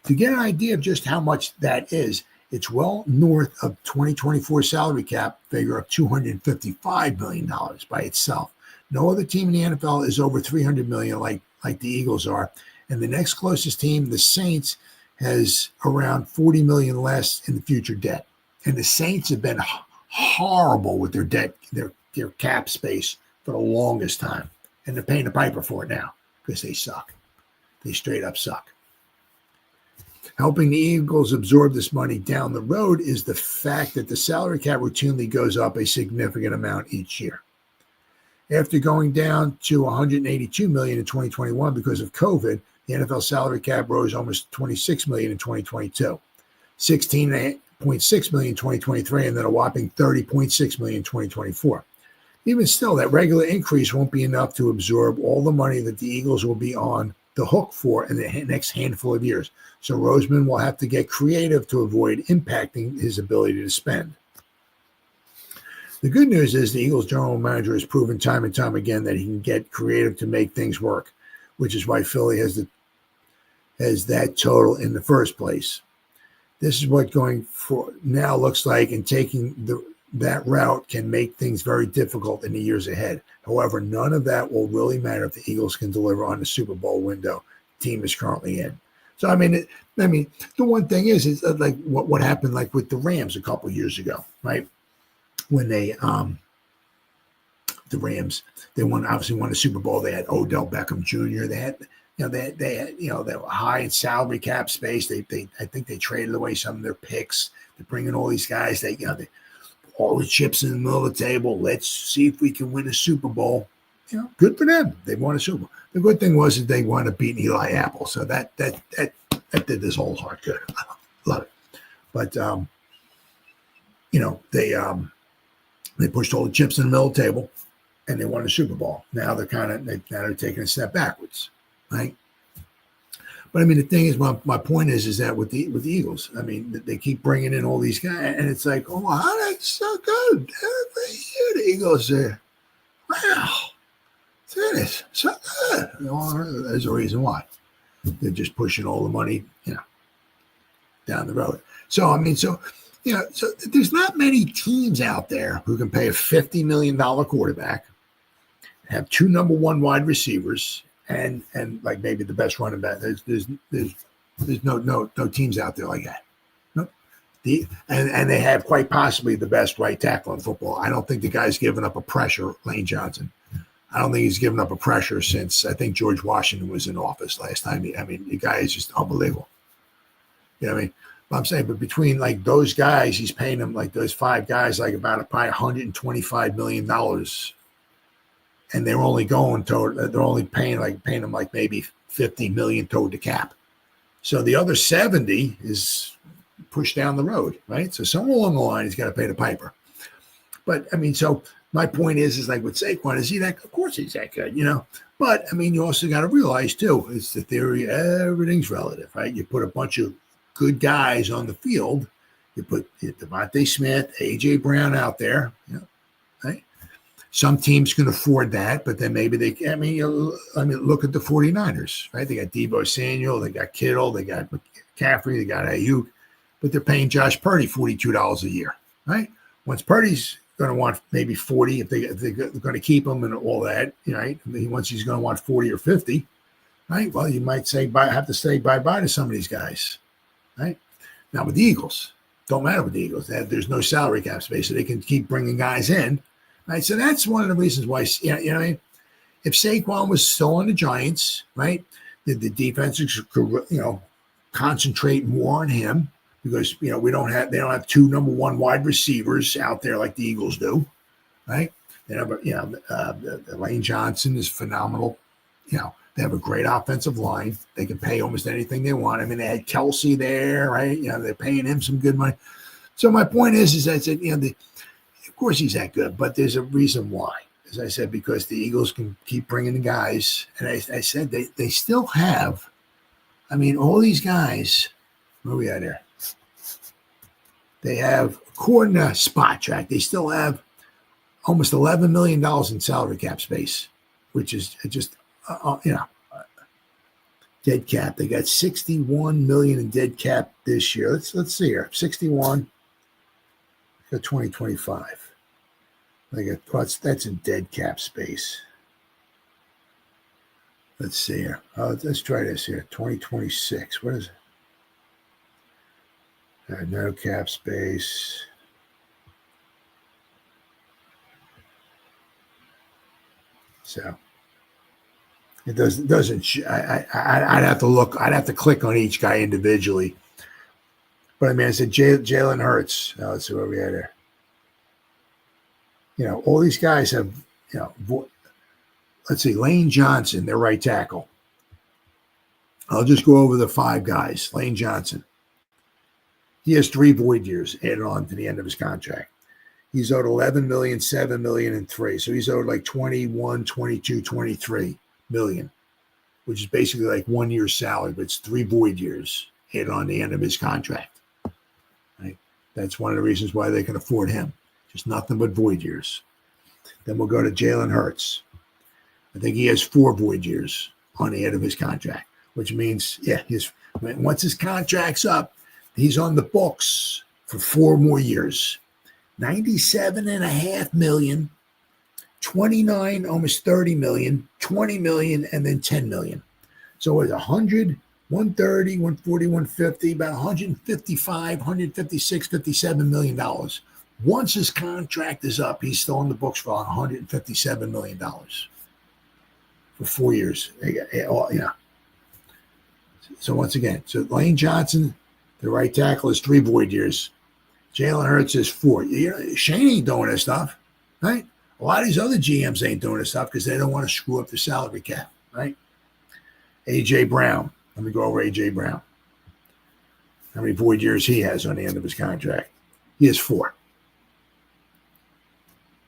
To get an idea of just how much that is, it's well north of 2024 salary cap figure of $255 million by itself. No other team in the NFL is over $300 million like the Eagles are. And the next closest team, the Saints, has around $40 million less in the future debt. And the Saints have been horrible with their debt, their cap space for the longest time. And they're paying the piper for it now because they suck. They straight up suck. Helping the Eagles absorb this money down the road is the fact that the salary cap routinely goes up a significant amount each year. After going down to $182 million in 2021 because of COVID, the NFL salary cap rose almost $26 million in 2022, $16.6 million in 2023, and then a whopping $30.6 million in 2024. Even still, that regular increase won't be enough to absorb all the money that the Eagles will be on the hook for in the next handful of years. So Roseman will have to get creative to avoid impacting his ability to spend. The good news is the Eagles general manager has proven time and time again that he can get creative to make things work, which is why Philly has that total in the first place. This is what going for now looks like, and taking that route can make things very difficult in the years ahead. However, none of that will really matter if the Eagles can deliver on the Super Bowl window the team is currently in. So, I mean, the one thing is like what happened like with the Rams a couple of years ago, right? When the Rams, they obviously won the Super Bowl. They had Odell Beckham Jr. They had, they were high in salary cap space. I think they traded away some of their picks. They're bringing all these guys. They all the chips in the middle of the table. Let's see if we can win a Super Bowl. Good for them. They won a Super Bowl. The good thing was that they wound up beating Eli Apple. So that did this whole heart good. Love it. But they pushed all the chips in the middle of the table, and they won a Super Bowl. Now they're taking a step backwards, right? But the thing is, my point is that with the Eagles, they keep bringing in all these guys, and it's like, oh, wow, that's so good. Every year the Eagles say, wow, that is so good. There's a reason why. They're just pushing all the money, down the road. So there's not many teams out there who can pay a $50 million quarterback, have two number one wide receivers, and like maybe the best running back. There's no teams out there like that. Nope. And they have quite possibly the best right tackle in football. I don't think the guy's given up a pressure, Lane Johnson. I don't think he's given up a pressure since I think George Washington was in office last time. The guy is just unbelievable. But I'm saying, but between like those guys, he's paying them, like those five guys, like about probably $125 million. And they're only paying them like maybe $50 million toward the cap. So the other 70 is pushed down the road, right? So somewhere along the line, he's got to pay the piper. But so my point is like with Saquon, is he that? Of course he's that good, But you also got to realize too, it's the theory, everything's relative, right? You put a bunch of good guys on the field. You put Devontae Smith, A.J. Brown out there, right? Some teams can afford that, but then maybe they, look at the 49ers, right? They got Deebo Samuel, they got Kittle, they got McCaffrey, they got Ayuk, but they're paying Josh Purdy $42 a year, right? Once Purdy's going to want maybe 40, if they're going to keep him and all that, right? Once he's going to want 40 or 50, right? Well, you might have to say bye-bye to some of these guys. Right now with the Eagles, don't matter with the Eagles. There's no salary cap space, so they can keep bringing guys in. Right, so that's one of the reasons why. If Saquon was still on the Giants, right, the defense could concentrate more on him because they don't have two number one wide receivers out there like the Eagles do, right? They have, Lane Johnson is phenomenal. They have a great offensive line. They can pay almost anything they want. I mean, they had Kelsey there, right? They're paying him some good money. So my point is I said, of course he's that good, but there's a reason why. As I said, because the Eagles can keep bringing the guys. And I said they still have, all these guys, where are we at here? They have, according to Spot Track, they still have almost $11 million in salary cap space, which is just, dead cap. They got $61 million in dead cap this year. Let's see here. 61 for 2025. That's in dead cap space. Let's see here. Let's try this here. 2026. What is it? No cap space. So it doesn't. I'd have to look. I'd have to click on each guy individually. But I said Jalen Hurts. Let's see where we at here. All these guys have. Let's see, Lane Johnson, their right tackle. I'll just go over the 5 guys. Lane Johnson. He has 3 void years added on to the end of his contract. He's owed $11 million, $7 million, and 3. So he's owed like 21, 22, 23 million, which is basically like 1 year's salary, but it's 3 void years added on the end of his contract. Right? That's one of the reasons why they can afford him. Just nothing but void years. Then we'll go to Jalen Hurts. I think he has 4 void years on the end of his contract, which means, once his contract's up, he's on the books for 4 more years. $97.5 million, 29, almost 30 million, 20 million, and then 10 million. So it's 100, 130, 140, 150, about 155, 156, $57 million. Once his contract is up, he's still on the books for $157 million for 4 years. So once again, Lane Johnson, the right tackle, is 3 void years. Jalen Hurts is 4. Shane ain't doing this stuff, right? A lot of these other GMs ain't doing this stuff because they don't want to screw up the salary cap, right? A.J. Brown. Let me go over A.J. Brown. How many void years he has on the end of his contract? He has 4.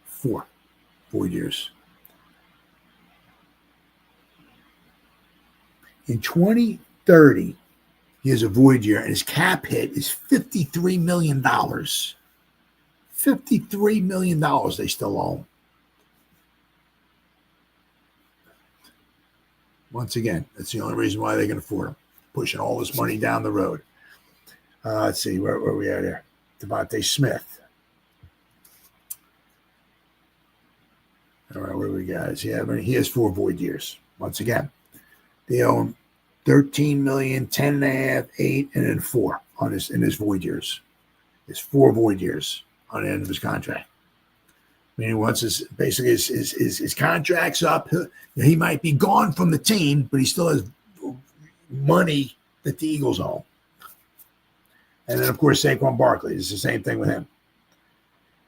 4 void years. In 2030, he has a void year, and his cap hit is $53 million. $53 million they still owe. Once again, that's the only reason why they can afford him. Pushing all this money down the road. Let's see, where are we at here? Devontae Smith. All right, where are we guys? He has 4 void years. Once again, they owe him 13 million, 10.5, 8, and then 4 in his void years. It's 4 void years on the end of his contract. Meaning once his contract's up, he might be gone from the team, but he still has money that the Eagles owe. And then of course Saquon Barkley is the same thing with him.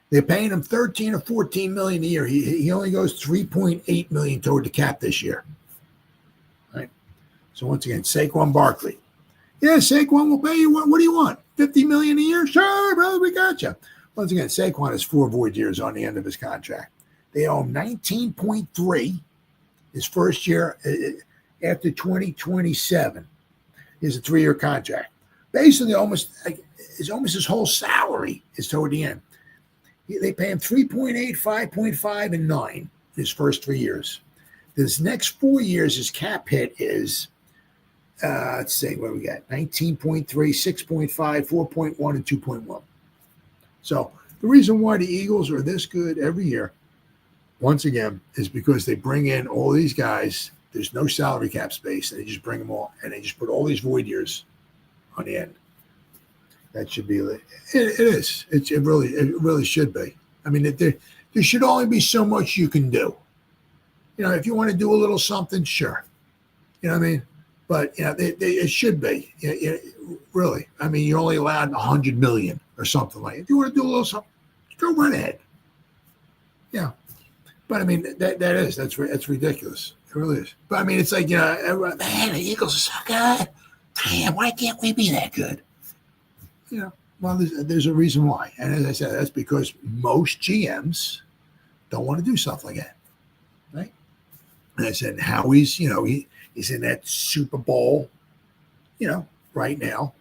They're paying him 13 or 14 million a year. He only goes 3.8 million toward the cap this year. Right? So once again, Saquon Barkley. Yeah, Saquon will pay you. What do you want? 50 million a year? Sure, brother, we got you. Once again, Saquon has 4 void years on the end of his contract. They owe him 19.3 his first year after 2027. He has a 3-year contract. Basically, almost his whole salary is toward the end. They pay him 3.8, 5.5, and 9 his first 3 years. This next 4 years, his cap hit is, let's see, what do we got? 19.3, 6.5, 4.1, and 2.1. So the reason why the Eagles are this good every year, once again, is because they bring in all these guys. There's no salary cap space, and they just bring them all, and they just put all these void years on the end. That should be it. It is. It really should be. I mean, there should only be so much you can do. If you want to do a little something, sure. You know what I mean? But it should be. Really. I mean, you're only allowed 100 million or something like that. If you want to do a little something, go right ahead. Yeah. But I mean, that's ridiculous. It really is. But I mean, it's like, everyone, man, the Eagles are so good. Damn, why can't we be that good? Well, there's a reason why. And as I said, that's because most GMs don't want to do stuff like that, right? And I said, Howie's, he's in that Super Bowl, right now,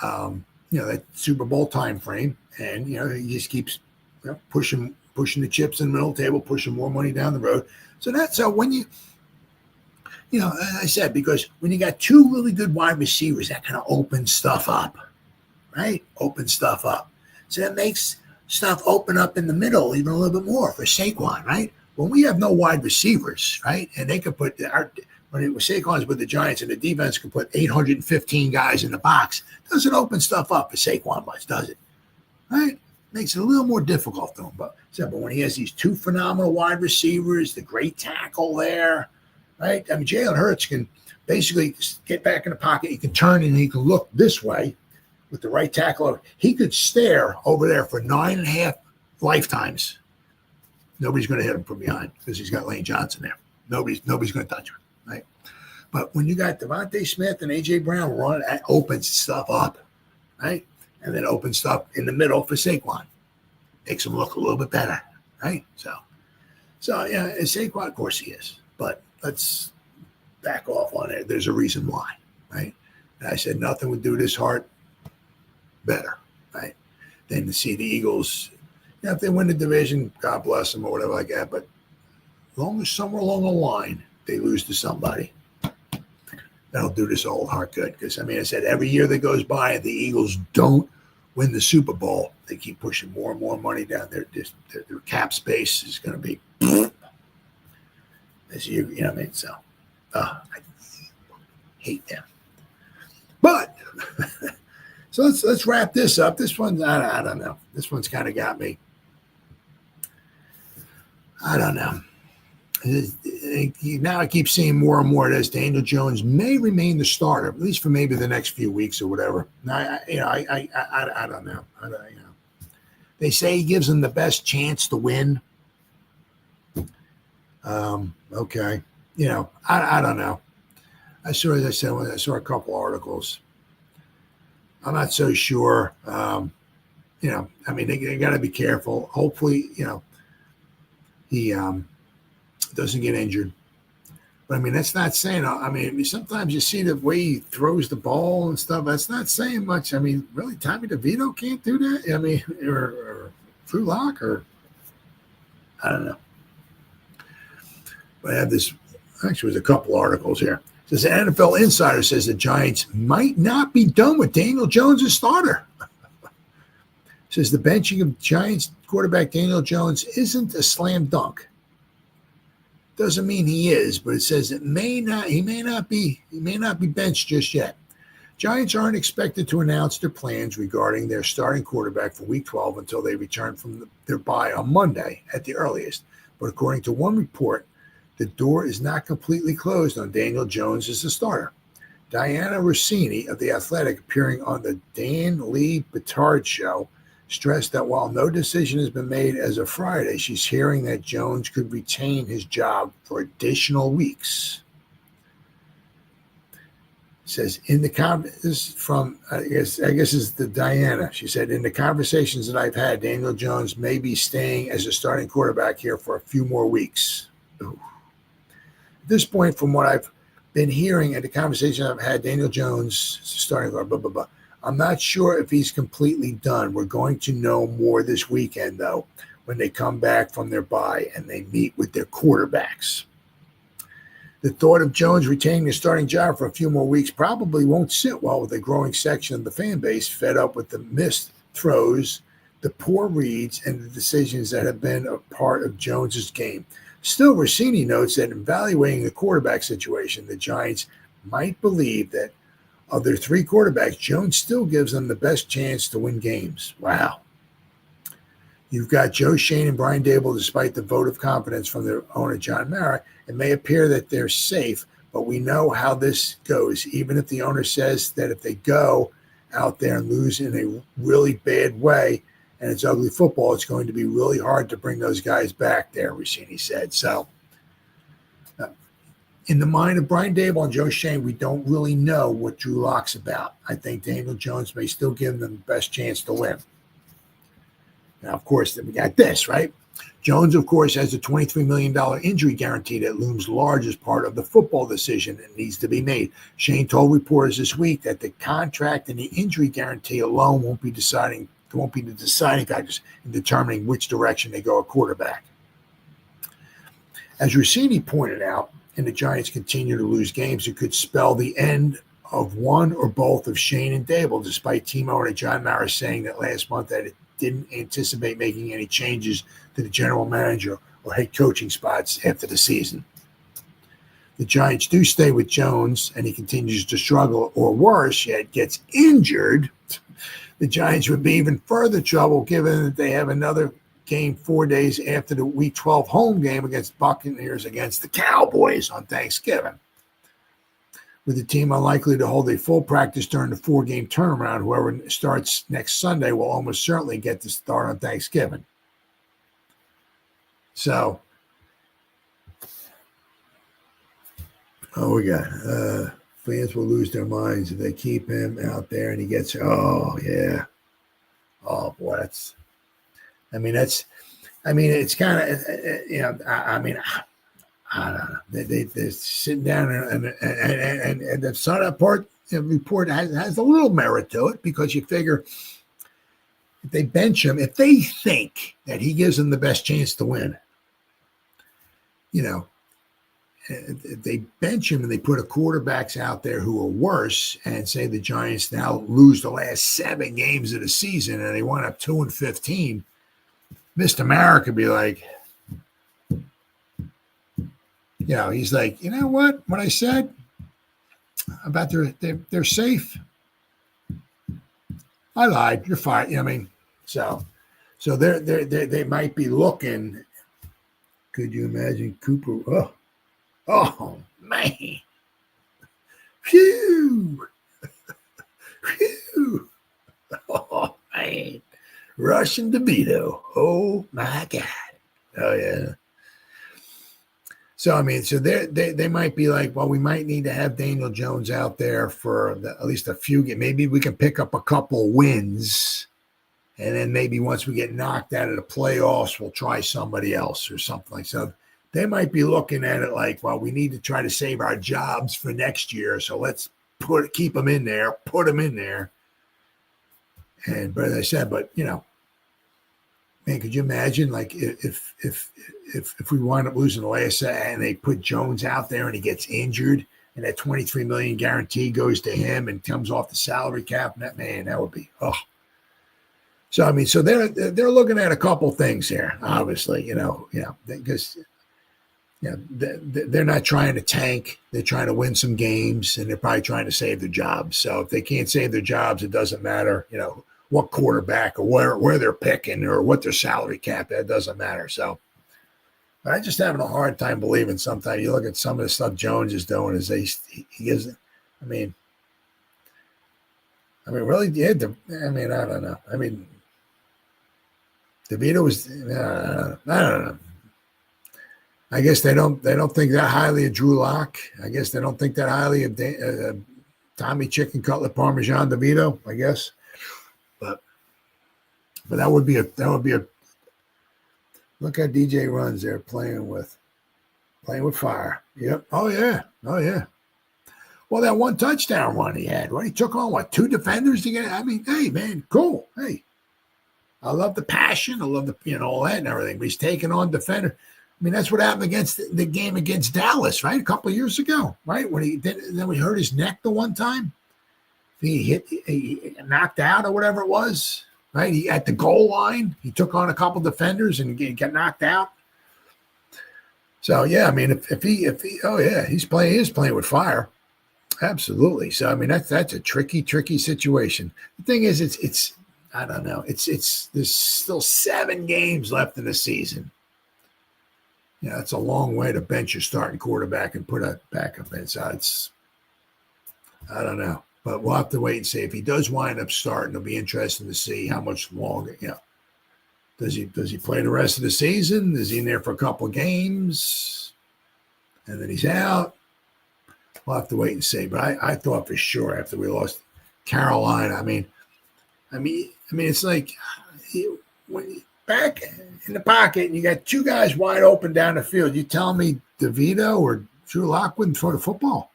that Super Bowl time frame. And, he just keeps pushing the chips in the middle of the table, pushing more money down the road. So when you, as I said, because when you got two really good wide receivers, that kind of opens stuff up, right? Opens stuff up. So that makes stuff open up in the middle even a little bit more for Saquon, right? When we have no wide receivers, right? And they could put when it was Saquon's with the Giants and the defense could put 815 guys in the box, doesn't open stuff up for Saquon much, does it? Right? Makes it a little more difficult for him. But when he has these two phenomenal wide receivers, the great tackle there, right? I mean, Jalen Hurts can basically get back in the pocket. He can turn and he can look this way with the right tackle. He could stare over there for 9.5 lifetimes. Nobody's going to hit him from behind because he's got Lane Johnson there. Nobody's going to touch him, right? But when you got Devontae Smith and A.J. Brown running, that opens stuff up, right? And then opens stuff in the middle for Saquon. Makes him look a little bit better, right? So yeah, and Saquon, of course he is. But let's back off on it. There's a reason why, right? And I said nothing would do this heart better, right, than to see the Eagles. If they win the division, God bless them or whatever like that. But as long as somewhere along the line they lose to somebody, that'll do this old heart good. Because, I said every year that goes by and the Eagles don't win the Super Bowl, they keep pushing more and more money down. Their cap space is going to be, as you know what I mean? So, I hate them. But, so let's wrap this up. This one, I don't know. This one's kind of got me. I don't know. Now I keep seeing more and more of this. Daniel Jones may remain the starter, at least for maybe the next few weeks or whatever. I don't know. They say he gives them the best chance to win. Okay. I don't know. As I said, when I saw a couple articles, I'm not so sure. They got to be careful. Hopefully, he doesn't get injured. But, that's not saying, sometimes you see the way he throws the ball and stuff. That's not saying much. Really, Tommy DeVito can't do that? Or Drew Lock, or I don't know. But I have this, actually, there's a couple articles here. It says an NFL insider says the Giants might not be done with Daniel Jones as starter. Says the benching of Giants quarterback Daniel Jones isn't a slam dunk. Doesn't mean he is, but it says he may not be benched just yet. Giants aren't expected to announce their plans regarding their starting quarterback for Week 12 until they return from their bye on Monday at the earliest. But according to one report, the door is not completely closed on Daniel Jones as the starter. Diana Rossini of The Athletic, appearing on the Dan Lee Batard show, stressed that while no decision has been made as of Friday, she's hearing that Jones could retain his job for additional weeks. It says in the this is from I guess is the Diana. She said in the conversations that I've had, Daniel Jones may be staying as a starting quarterback here for a few more weeks. Ooh. At this point, from what I've been hearing at the conversation I've had, Daniel Jones starting guard, blah blah blah. I'm not sure if he's completely done. We're going to know more this weekend, though, when they come back from their bye and they meet with their quarterbacks. The thought of Jones retaining his starting job for a few more weeks probably won't sit well with a growing section of the fan base fed up with the missed throws, the poor reads, and the decisions that have been a part of Jones's game. Still, Rossini notes that in evaluating the quarterback situation, the Giants might believe that of their three quarterbacks, Jones still gives them the best chance to win games. Wow. You've got Joe Schoen and Brian Daboll, despite the vote of confidence from their owner, John Mara. It may appear that they're safe, but we know how this goes. Even if the owner says that if they go out there and lose in a really bad way and it's ugly football, it's going to be really hard to bring those guys back there, Rossini said. So, in the mind of Brian Daboll and Joe Schoen, we don't really know what Drew Lock's about. I think Daniel Jones may still give them the best chance to win. Now, of course, then we got this, right? Jones, of course, has a $23 million injury guarantee that looms large as part of the football decision that needs to be made. Schoen told reporters this week that the contract and the injury guarantee alone won't be the deciding factors in determining which direction they go at quarterback. As Rossini pointed out, and the Giants continue to lose games, it could spell the end of one or both of Schoen and Daboll, despite team owner John Mara saying that last month that it didn't anticipate making any changes to the general manager or head coaching spots after the season. The Giants do stay with Jones, and he continues to struggle, or worse yet, gets injured. The Giants would be even further trouble given that they have another game 4 days after the Week 12 home game against Buccaneers against the Cowboys on Thanksgiving. With the team unlikely to hold a full practice during the 4-game turnaround, whoever starts next Sunday will almost certainly get to start on Thanksgiving. So, we got fans will lose their minds if they keep him out there and he gets, oh, yeah. Oh, boy, it's kind of, I don't know. They're sitting down and the Sun report has a little merit to it, because you figure if they bench him, if they think that he gives them the best chance to win, if they bench him and they put a quarterbacks out there who are worse, and say the Giants now lose the last 7 games of the season and they wind up 2-15, Mr. Mara could be like, he's like, you know what I said about they're safe? I lied. You're fine. So they might be looking. Could you imagine Cooper? Oh man. Phew. Phew. Oh man. Russian DeVito. Oh my God. Oh yeah. So they might be like, well, we might need to have Daniel Jones out there for at least a few games. Maybe we can pick up a couple wins, and then maybe once we get knocked out of the playoffs, we'll try somebody else or something like so. They might be looking at it like, well, we need to try to save our jobs for next year, so let's keep them in there, put them in there. And but as I said, man, could you imagine like if we wind up losing the last and they put Jones out there and he gets injured and that $23 million guarantee goes to him and comes off the salary cap, that would be So so they're looking at a couple things here, obviously, because they're not trying to tank. They're trying to win some games, and they're probably trying to save their jobs. So if they can't save their jobs, it doesn't matter, what quarterback or where they're picking or what their salary cap, that doesn't matter. So I'm just having a hard time believing sometimes you look at some of the stuff Jones is doing is he gives, really, yeah, I don't know. DeVito was, I don't know. I guess they don't think that highly of Drew Lock. I guess they don't think that highly of Tommy Chicken Cutlet Parmesan DeVito, I guess. But that would be a look at DJ runs there playing with fire. Yep. Oh yeah. Well, that one touchdown run he had, right? He took on 2 defenders to get. Hey man, cool. Hey, I love the passion. I love the all that and everything. But he's taking on defender. That's what happened against the game against Dallas, right? A couple of years ago, right? When then we hurt his neck the one time. He knocked out or whatever it was. Right, he at the goal line, he took on a couple defenders and got knocked out. So yeah, if he, he's playing with fire, absolutely. So that's a tricky situation. The thing is, it's I don't know, it's there's still 7 games left in the season. It's a long way to bench your starting quarterback and put a backup in. So I don't know. But we'll have to wait and see. If he does wind up starting, it'll be interesting to see how much longer, Does he play the rest of the season? Is he in there for a couple of games and then he's out? We'll have to wait and see. But I thought for sure after we lost Carolina, I mean, it's like when you back in the pocket and you got two guys wide open down the field. You telling me DeVito or Drew Lock wouldn't throw the football?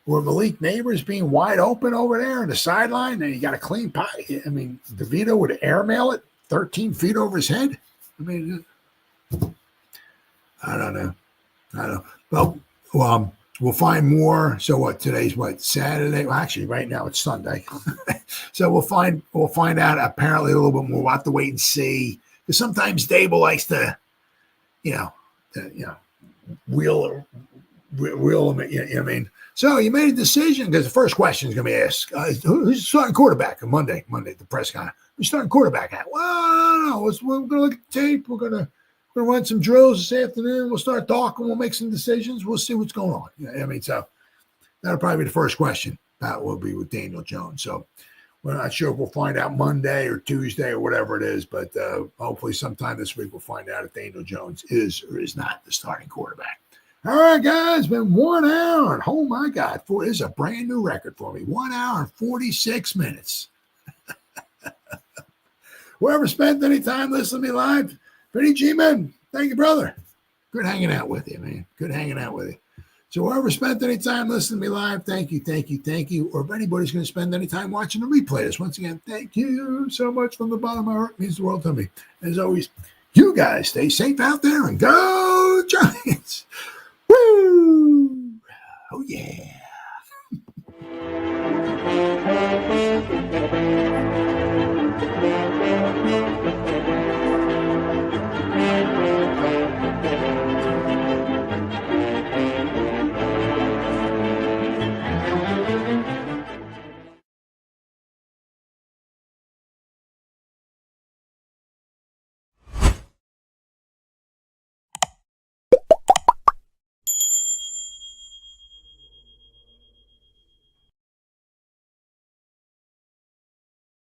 Or Malik Neighbors being wide open over there on the sideline and you got a clean pocket? I mean, DeVito would airmail it 13 feet over his head? I mean, I don't know. Well, we'll find more. So what? Today's what? Saturday? Well, actually, right now it's Sunday. So we'll find out apparently a little bit more. We'll have to wait and see. Because sometimes Daboll likes to, wheel him. You know what I mean? So you made a decision because the first question is going to be asked: who's the starting quarterback on Monday at the press conference? Who's starting quarterback at? Well, no. We're going to look at the tape. We're going to run some drills this afternoon. We'll start talking. We'll make some decisions. We'll see what's going on. So that'll probably be the first question. That will be with Daniel Jones. So we're not sure if we'll find out Monday or Tuesday or whatever it is, but hopefully sometime this week we'll find out if Daniel Jones is or is not the starting quarterback. All right, guys, it's been 1 hour. Oh, my God. This is a brand new record for me. 1 hour and 46 minutes. Whoever spent any time listening to me live, Pretty G-Man, thank you, brother. Good hanging out with you, man. Good hanging out with you. So whoever spent any time listening to me live, thank you. Or if anybody's going to spend any time watching the replay this, once again, thank you so much from the bottom of my heart. It means the world to me. As always, you guys stay safe out there and go Giants. Woo! Oh, yeah.